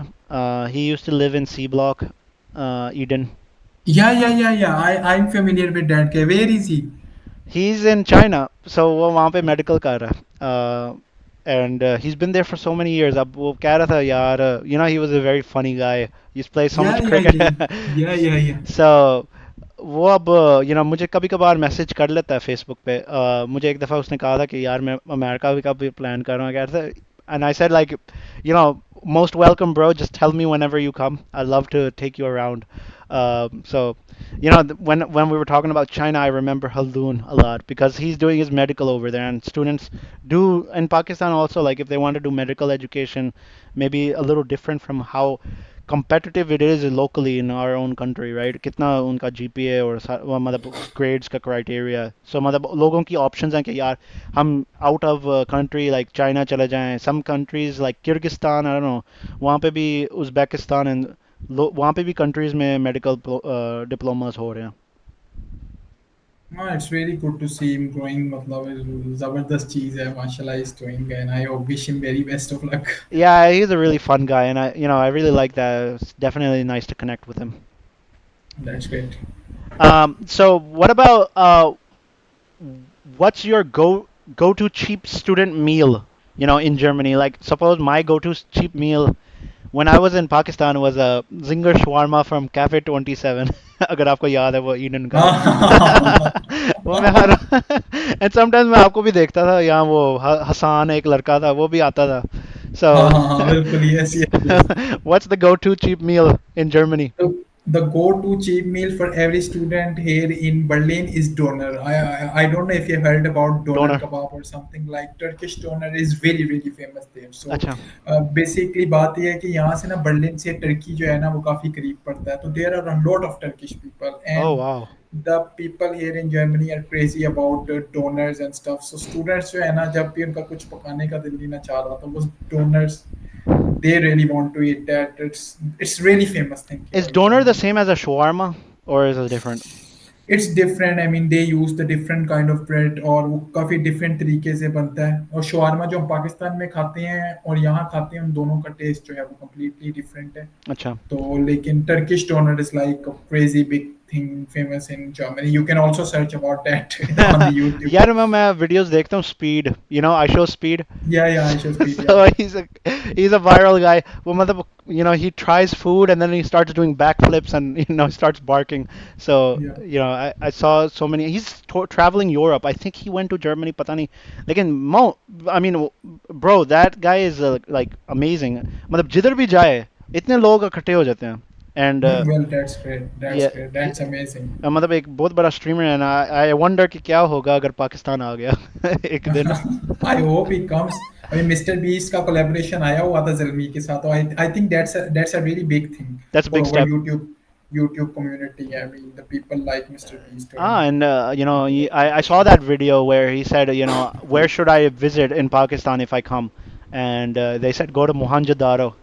he used to live in C block Eden. या I am familiar with that के where is he He's in China, so वो वहाँ पे मेडिकल कर रहा है. And he's been there for so many years. अब वो कह रहा था यार, he was a very funny guy. He used to play so much cricket. या So वो अब मुझे कभी कभार मैसेज कर लेता है फेसबुक पे. मुझे एक दफ़ा उसने कहा था कि यार मैं अमेरिका का भी प्लान कर रहा हूँ कह रहा था. And I said like, you know, most welcome, bro. Just tell me whenever you come. I'd love to take you around. So, when we were talking about China, I remember Haldoon a lot because he's doing his medical over there, and students do in Pakistan also, like if they want to do medical education, maybe a little different from how competitive it is locally in our own country, right? कितना उनका GPA और मतलब grades का criteria. So मतलब लोगों की options हैं कि यार हम out of country like China चले जाएं. Some countries like Kyrgyzstan, I don't know, वहाँ पे भी Uzbekistan and वहाँ पे भी countries में medical diplomas हो रहे हैं. No, it's really good to see him growing. मतलब जबरदस्त चीज है माशाल्लाह is doing and I wish him very best of luck. Yeah, he's a really fun guy, and I really like that. It's definitely nice to connect with him. That's great. So what about what's your go to cheap student meal? In Germany, like suppose my go to cheap meal when I was in Pakistan was a zinger shawarma from Cafe 27. अगर आपको याद है वो Eden का वो मैं हर and sometimes मैं आपको भी देखता था यहाँ वो हसान एक लड़का था वो भी आता था. So हाँ हाँ हाँ बिल्कुल yes yes yes. what's the go to cheap meal in Germany? The go-to cheap meal for every student here in Berlin is doner. I don't know if you heard about doner Doner. kebab or something like Turkish doner is very really famous there. So अच्छा. basically बात ये है कि यहाँ से ना Berlin से Turkey जो है ना वो काफी करीब पड़ता है तो there are a lot of Turkish people Oh and wow. the people here in Germany are crazy about donors and stuff. So students जो है ना जब भी उनका कुछ पकाने का दिल नहीं ना चाह रहा तो वो donors they really want to eat that. It's really famous thing here Is in doner the Germany. same as a shawarma or is it different? It's different. I mean, they use the different kind of bread और वो काफी different तरीके से बनता है और shawarma जो हम पाकिस्तान में खाते हैं और यहाँ खाते हैं उन दोनों का टेस्ट जो है वो completely different है अच्छा. तो लेकिन Turkish doner is like a crazy big thing famous in Germany. You can also search about that on the YouTube. यार मैं videos देखता हूँ speed. I show speed. Yeah, yeah, I should speed. Yeah. So he's a viral guy. वो मतलब he tries food and then he starts doing backflips and starts barking. So Yeah. I saw so many. He's traveling Europe. I think he went to Germany. पता नहीं. लेकिन I mean, bro, that guy is like amazing. मतलब जिधर भी जाए इतने लोग इकट्ठे हो जाते हैं. And Well, that's great. That's yeah, great. That's amazing. मतलब एक बहुत बड़ा स्ट्रीमर है ना. आई वंडर कि क्या होगा अगर पाकिस्तान आ गया एक दिन. I hope he comes. I mean, Mr. Beast का collaboration आया हुआ था ज़ल्मी के साथ. तो I think that's a really big thing That's a for big our step. YouTube community. I mean, the people like Mr. Beast or Ah, and him. I saw that video where he said, where should I visit in Pakistan if I come? And they said go to Mohenjo-daro,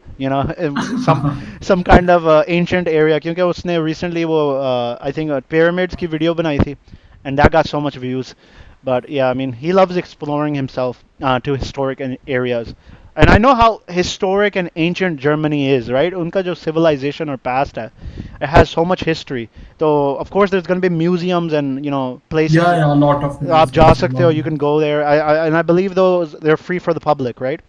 some kind of ancient area. क्योंकि उसने recently वो I think pyramids की video बनाई थी, and that got so much views. But yeah, I mean, he loves exploring himself to historic areas. And I know how historic and ancient Germany is, right? उनका जो civilization or past है, it has so much history. So of course there's going to be museums and places Yeah, yeah, a lot of आप जा museums, a सकते lot. हो. You can go there. And I believe those they're free for the public, right?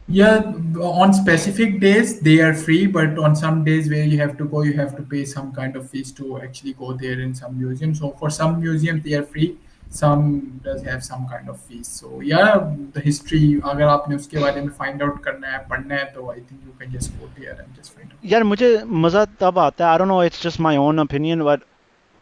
Yeah, on specific days they are free, but on some days where you have to go, you have to pay some kind of fees to actually go there in some museums. So for some museums they are free, some does have some kind of fees. So yeah, the history अगर आपने उसके बारे में find out करना है, पढ़ना है, तो I think you can just go there and just find out. यार मुझे मज़ा तब आता है. I don't know, it's just my own opinion, but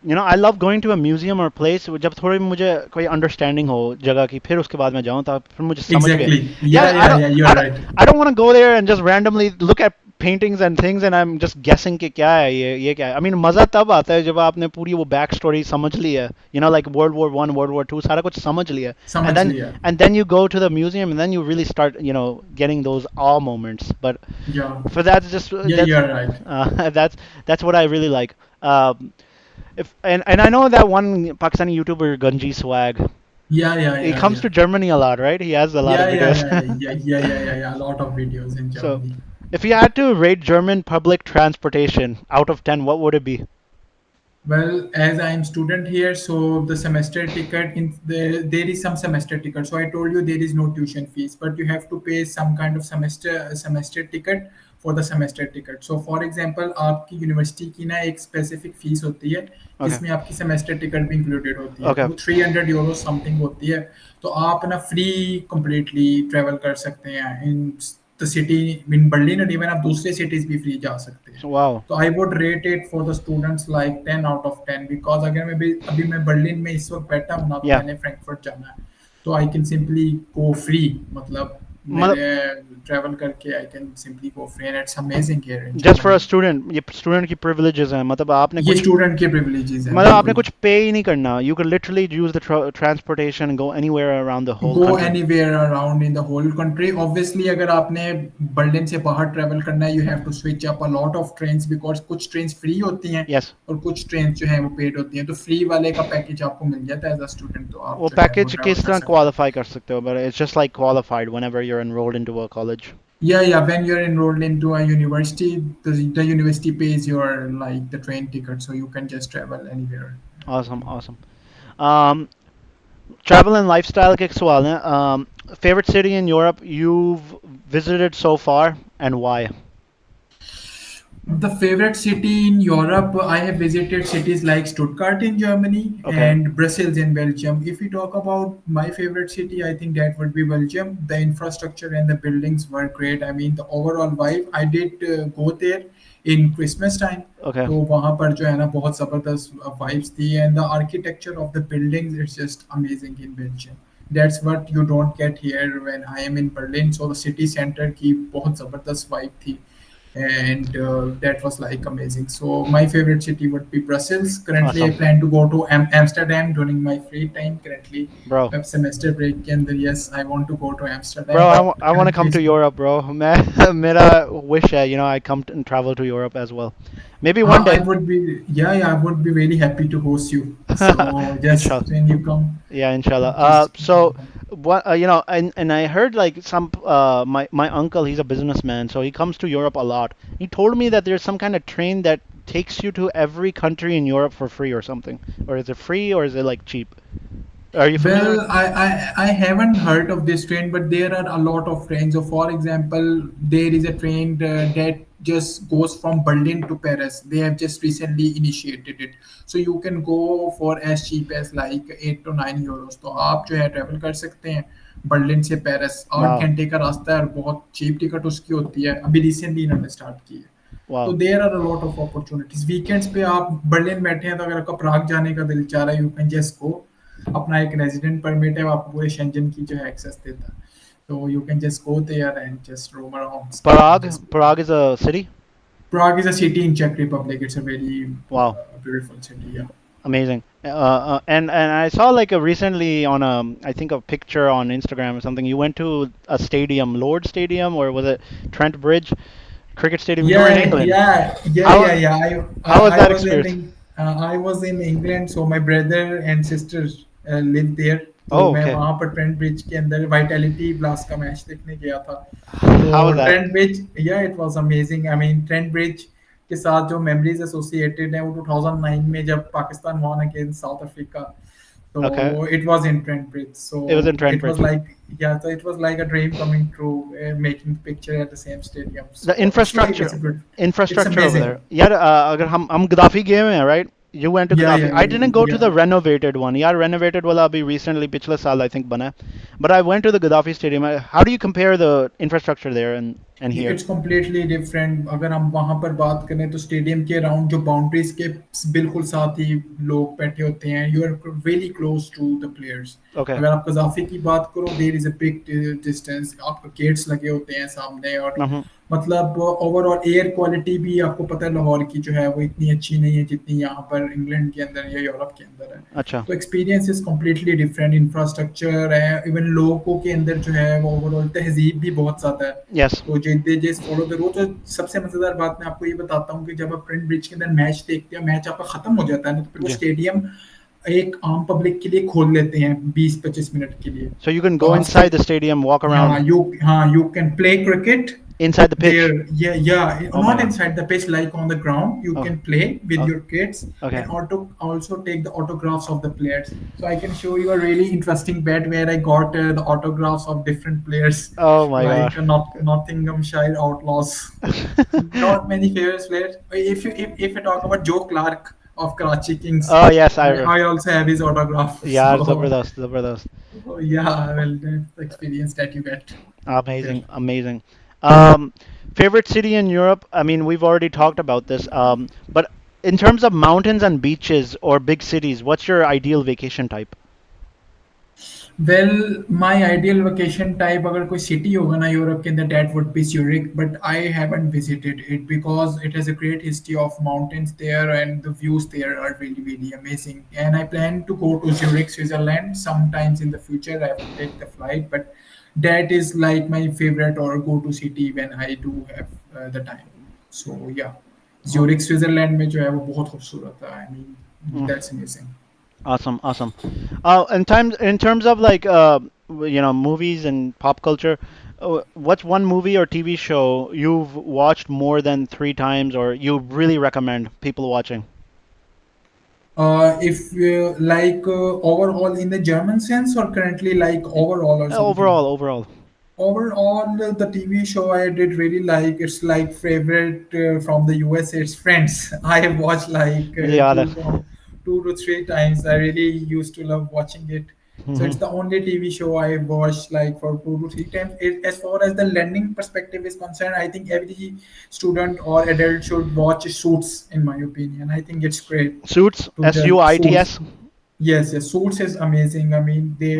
I love going to a museum or place जब थोड़ी मुझे कोई understanding हो जगह की, फिर उसके बाद मैं जाऊँ तो फिर मुझे समझ में. Exactly. यार Yeah, yeah, yeah. You're right. I don't want to go there and just randomly look at paintings and things and I'm just guessing कि क्या है ये क्या है. I mean मज़ा तब आता है जब आपने पूरी वो back story समझ ली है. Like World War I, World War II, सारा कुछ समझ लिया. And समझ then लिया. and then you go to the museum and then you really start getting those awe moments. But Yeah. for that's just Yeah, you're right. that's what I really like. If and I know that one Pakistani YouTuber Ganji Swag. Yeah, yeah, He yeah, comes yeah. to Germany a lot, right? He has a lot of Yeah, yeah, videos. yeah, yeah, yeah, yeah, yeah, yeah. A lot of videos in So, Germany. if you had to rate German public transportation out of 10, what would it be? Well, as I'm student here, so the semester ticket there is some semester ticket. So I told you there is no tuition fees, but you have to pay some kind of semester ticket for the semester ticket. So for example, आपकी university की ना एक specific fees होती है Okay. जिसमें आपकी semester ticket भी included होती है. तो Okay. वो 300 euros something होती है. तो आप ना free completely travel कर सकते हैं in the city in Berlin और इवन आप दूसरे सिटीज भी फ्री जा सकते हैं. Wow. तो I would rate it for the students like 10 out of 10 because अगर अभी मैं बर्लिन में इस वक्त बैठा हूँ ना तो Yeah. मैंने फ्रैंकफर्ट जाना है. तो I can simply go free, मतलब मतलब मेरे ट्रैवल करके I can simply go free and it's amazing here in just for a Germany. Student, ये स्टूडेंट की प्रिविलेजेस हैं, मतलब आपने ये कुछ, स्टूडेंट के प्रिविलेजेस हैं मतलब आपने बिल्कुल. कुछ पे ही नहीं करना. You can literally use the transportation and go anywhere around the whole go country. Anywhere around in the whole country. Obviously अगर आपने बर्लिन से बाहर ट्रेवल करना है, you have to switch up a lot of trains because कुछ trains free होती हैं yes. और कुछ ट्रेन्स जो है वो पेड होती हैं. तो फ्री वाले का पैकेज आपको मिल जाता है एज अ स्टूडेंट, तो आप वो जो है वो पैकेज ट्रैवल किस कर तरह सकते हैं. क्वालिफाई कर सकते हो, but it's just like qualified whenever you are enrolled into a college. Yeah, when you're enrolled into a university, the university pays your like the train ticket, so you can just travel anywhere. Awesome, awesome. um Travel and lifestyle के एक सवाल हैं. Favorite city in Europe you've visited so far and why? The favorite city in Europe, I have visited cities like Stuttgart in Germany Okay. and Brussels in Belgium. If we talk about my favorite city, I think that would be Belgium. The infrastructure and the buildings were great. I mean, the overall vibe. I did go there in Christmas time. Okay. तो वहाँ पर जो है ना बहुत ज़बरदस्त vibes थी and the architecture of the buildings is just amazing in Belgium. That's what you don't get here when I am in Berlin. So the city center की बहुत ज़बरदस्त vibe थी and that was like amazing. So my favorite city would be Brussels. Currently, I Awesome. plan to go to Amsterdam during my free time. Currently, Bro. I have semester break, and yes, I want to go to Bro, Amsterdam. But I want to currently, come to Europe, bro. मैं मेरा wish है, I come and travel to Europe as well. Maybe one I day. would be I would be very happy to host you. So just Inshallah. when you come, Yeah, inshallah. just So what and I heard like some my uncle, he's a businessman, so he comes to Europe a lot. He told me that there's some kind of train that takes you to every country in Europe for free or something. Or is it free or is it like cheap? Are you familiar? well, I haven't heard of this train, but there are a lot of trains. So, for example, there is a train that just goes from Berlin to Paris. They have just recently initiated it. So you can go for as cheap as like 8 to 9 euros. तो आप जो है travel कर सकते हैं Berlin से Paris. आठ Wow. घंटे का रास्ता है और बहुत चीप टिकट उसकी होती है. अभी रिसेंटली इन्होंने स्टार्ट की है. तो Wow. There are a lot of opportunities. Weekends पे आप बर्लिन बैठे हैं तो अगर आपका प्राग जाने का दिल चाह रहा है, यू कैन जस्ट गो. अपना एक रेजिडेंट परमिट है, वो आपको पूरे शेंजन की जो है एक्सेस देता है. तो you can just go there and just roam around stuff and Prague. just go. Prague is a city. Prague is a city in Czech Republic. It's a very Wow. beautiful city. Yeah. Amazing. And I saw like a recently on I think a picture on Instagram or something. You went to a stadium, Lord Stadium, or was it Trent Bridge cricket stadium? You were in England. How Yeah. how was I that was in experience? I was in England, so my brother and sisters live there. तो Oh, मैं okay. वहाँ पर Trent Bridge के अंदर vitality blast का match देखने गया था. तो How was that? Trent Bridge, या it was amazing. I mean Trent Bridge के साथ जो मेमोरीज एसोसिएटेड हैं वो 2009 में जब Pakistan won against South Africa. Okay. So it was in Trent Bridge. It was So in Trent it was Bridge. like, yeah, so it was like a dream coming true, making picture at the same stadium. The So it's like infrastructure, it's good, it's infrastructure over there. amazing. Yeah, अगर हम Gaddafi गए हुए हैं, right? You went to Gaddafi. I didn't go to Yeah. the renovated one. Yeah, renovated वाला अभी recently पिछले साल I think बना है. But I went to the Gaddafi Stadium. How do you compare the infrastructure there and here? It's completely different. अगर हम वहां पर बात करें तो स्टेडियम के अराउंड जो बाउंड्रीज के बिल्कुल साथ ही लोग बैठे होते हैं. You are very close to the players. Okay. अगर आप कजाफी की बात करो, there is a big distance. आपको गेट्स लगे होते हैं सामने और Uh-huh. मतलब ओवरऑल एयर क्वालिटी भी आपको पता है लाहौर की जो है वो इतनी अच्छी नहीं है जितनी यहाँ पर इंग्लैंड के अंदर या यूरोप के अंदर है. अच्छा. तो experience is completely different. Infrastructure है, इवन लोगों के अंदर जो है वो ओवरऑल तहजीब भी बहुत ज़्यादा है. Yes. तो जो they just follow the rule. तो सबसे मजेदार बात मैं आपको ये बताता हूँ कि जब आप फ्रंट ब्रिज के अंदर मैच देखते हैं, मैच आपका खत्म हो जाता है ना, तो फिर वो जी. स्टेडियम एक आम पब्लिक के लिए खोल लेते हैं 20-25 मिनट के लिए. So you can तो go आप inside the stadium, walk around हाँ you can play cricket inside the pitch. there. Yeah, Oh my not God. inside the pitch, like on the ground you Oh. can play with Oh. your kids Okay. and also take the autographs of the players. So I can show you a really interesting bet where I got the autographs of different players Oh my like God. Nottinghamshire Outlaws. Not many famous players. If you talk about Joe Clark of Karachi Kings, Oh yes, I also have his autograph. यार So जबरदस्त जबरदस्त. yeah, well, that's the experience that you get there. Amazing, amazing. Um, Favorite city in Europe? I mean, we've already talked about this. But in terms of mountains and beaches or big cities, what's your ideal vacation type? Well, my ideal vacation type, अगर कोई city होगा ना Europe के अंदर, that would be Zurich. But I haven't visited it because it has a great history of mountains there, and the views there are really, really amazing. And I plan to go to Zurich, Switzerland, sometimes in the future. I have to take the flight, but that is like my favorite or go-to city when I do have the time. So yeah, Oh, Zurich, Switzerland में जो है वो बहुत खूबसूरत है. I mean, mm, that's amazing. awesome, awesome. In terms of like movies and pop culture, what's one movie or TV show you've watched more than 3 times or you really recommend people watching? If like overall in the German sense or currently like overall or something. Overall, overall. Overall, the TV show I did really like. It's like favorite from the USA. It's Friends. I have watched like Yeah. two to three times. I really used to love watching it. So Hmm. it's the only TV show I watched like for two to three times. As far as the learning perspective is concerned, I think every student or adult should watch Suits. In my opinion, I think it's great Suits, to just Suits. Suits. Yes, yes, Suits is amazing. I mean, they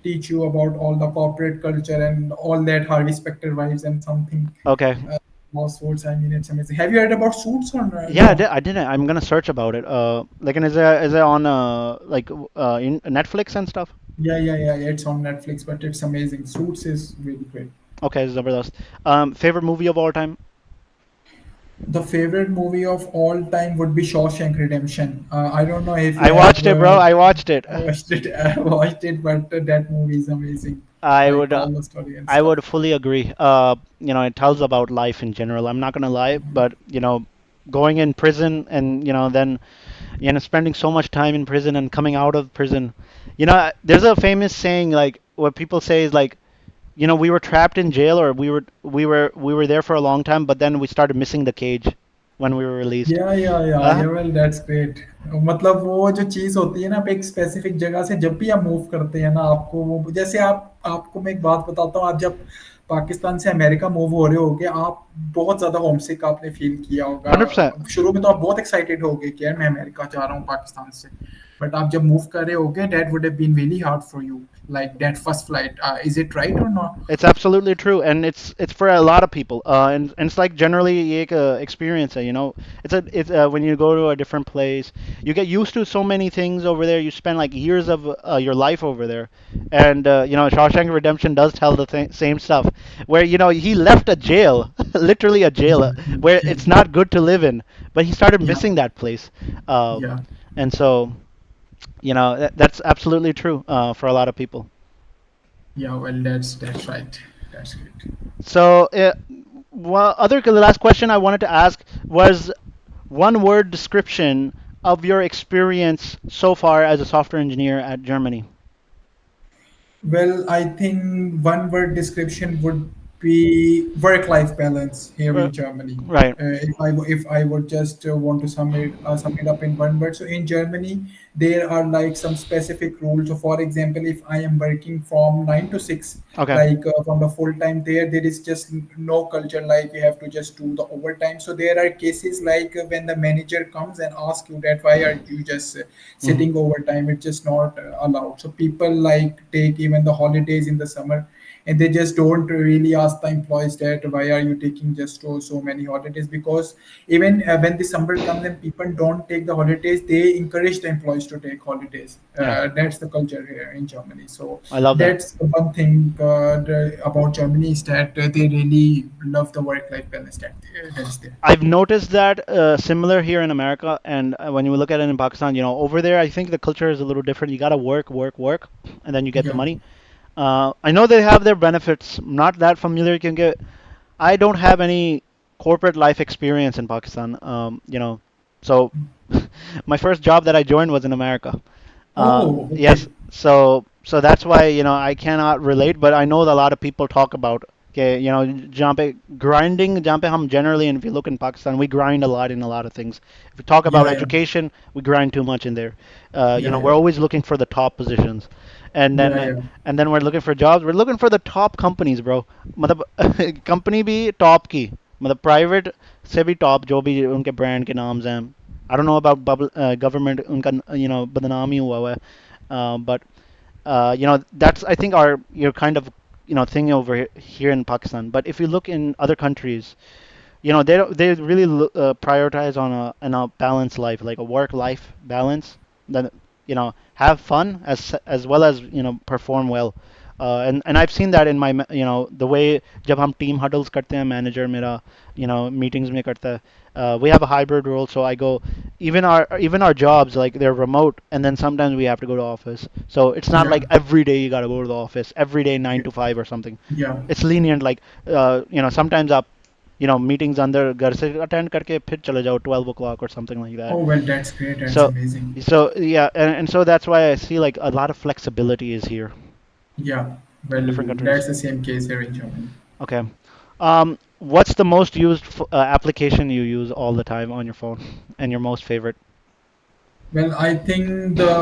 teach you about all the corporate culture and all that Harvey Specter vibes and something Okay. uh, about Suits. I mean, it's amazing. Have you heard about Suits or Yeah, no? I didn't. I'm gonna search about it. Like, and is it on in Netflix and stuff? Yeah. It's on Netflix, but it's amazing. Suits is really great. Okay, Zabardast. Favorite movie of all time? The favorite movie of all time would be Shawshank Redemption. I don't know if you I have watched it, bro. I watched it. watched it. Watched it, but that movie is amazing. I Like would. all the story and I stuff. would fully agree. It tells about life in general. I'm not gonna lie, but going in prison and then spending so much time in prison and coming out of prison. There's a famous saying like what people say is like, we were trapped in jail or we were there for a long time, but then we started missing the cage when we were released. Uh, या well that's great. मतलब वो जो चीज होती है ना, आप एक स्पेसिफिक जगह से जब भी आप मूव करते हैं ना, आपको वो जैसे आपको मैं एक बात बताता हूँ. आप जब पाकिस्तान से अमेरिका मूव हो रहे होगे, आप बहुत ज्यादा होमसिक आपने फील किया होगा. 100%. शुरू में तो आप बहुत एक्साइटेड होगे कि यार मैं अमेरिका जा रहा हूँ पाकिस्तान से, बट आप जब मूव कर रहे होगे, that would have been really hard for you, like that first flight. Is it right or not? It's absolutely true, and it's for a lot of people. And it's like generally एक experience. It's when you go to a different place, you get used to so many things over there. You spend like years of your life over there, and Shawshank Redemption does tell the same stuff, where he left a jail, literally a jail, where it's not good to live in, but he started या missing that place, या and so that's absolutely true for a lot of people. या well that's right. That's great. So, the last question I wanted to ask was one word description of your experience so far as a software engineer at Germany. Well, I think one word description would be work-life balance here Uh, in Germany. right. If I would just want to sum it up in one word, so in Germany there are like some specific rules. So, for example, if I am working from 9 to 6, Okay. like from the full time there is just no culture like you have to just do the overtime. So there are cases like when the manager comes and asks you that why are you just Hmm. sitting overtime, it's just not allowed. So people like take even the holidays in the summer, and they just don't really ask the employees that why are you taking just so many holidays, because even when the summer comes and people don't take the holidays, they encourage the employees to take holidays. Yeah, That's the culture here in Germany. So I love that. that's the one thing about Germany is that they really love the work-life balance that's there. I've noticed that similar here in America, and when you look at it in Pakistan, over there, I think the culture is a little different. You gotta work, work, work, and then you get the Yeah. money. I know they have their benefits. I'm not that familiar. You can get. I don't have any corporate life experience in Pakistan. So my first job that I joined was in America. Oh, Yes, okay. so that's why I cannot relate, but I know that a lot of people talk about. Okay, जहाँ पे grinding, जहाँ पे हम generally, and if you look in Pakistan, we grind a lot in a lot of things. If we talk about Yeah, yeah, education, we grind too much in there. yeah, We're yeah, always looking for the top positions, and yeah, then yeah, and then we're looking for jobs. We're looking for the top companies, bro. मतलब company भी top की, मतलब private से भी top जो भी उनके brand के नाम्स हैं. I don't know about government, उनका बदनाम ही हुआ है, but that's I think our your kind of thing over here in Pakistan. But if you look in other countries, they really prioritize on a balanced life, like a work life balance. That have fun as well as perform well. And I've seen that in my the way जब हम team huddles करते हैं, manager मेरा meetings में करता है. We have a hybrid role, so I go, even our jobs, like, they're remote, and then sometimes we have to go to office. So it's not yeah, like every day you gotta go to the office every day nine yeah, to five or something. yeah. It's lenient, like, sometimes आप meetings अंदर घर से attend करके फिर चले जाओ 12 o'clock or something like that. Oh well, that's great. That's So amazing. so yeah, and so that's why I see like a lot of flexibility is here Yeah, in well, different countries. that's the same case here in Germany. Okay. What's the most used application you use all the time on your phone, and your most favorite? Well, I think the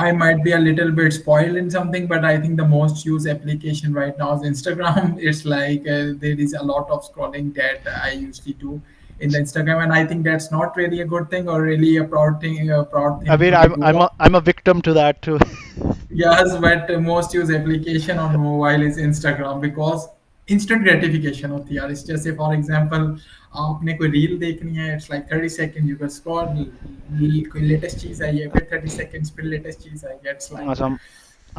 I might be a little bit spoiled in something, but I think the most used application right now is Instagram. It's like there is a lot of scrolling that I usually do in the Instagram, and I think that's not really a good thing or really a proud I thing mean, to be I'm proud I'm of. a, I'm a victim to that too. Yes, but the most used application on mobile is Instagram because instant gratification होती है यार. It's just say for example आपने कोई reel देखनी है, it's like 30 seconds you can scroll, कोई latest चीज आई है फिर 30 seconds फिर latest चीज आई है. It's like Awesome.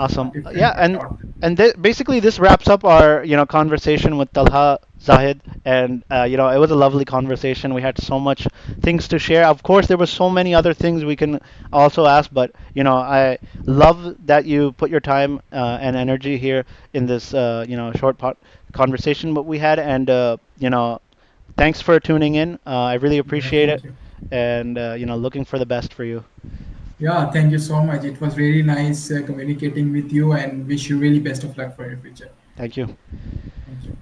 Awesome. different Yeah, but not. basically this wraps up our conversation with Talha, Zahid, and it was a lovely conversation. We had so much things to share. Of course, there were so many other things we can also ask, but I love that you put your time and energy here in this short conversation what we had, and thanks for tuning in. I really Yeah, appreciate it, thank you. and looking for the best for you. Yeah, thank you so much. It was really nice communicating with you and wish you really best of luck for your future. Thank you. Thank you.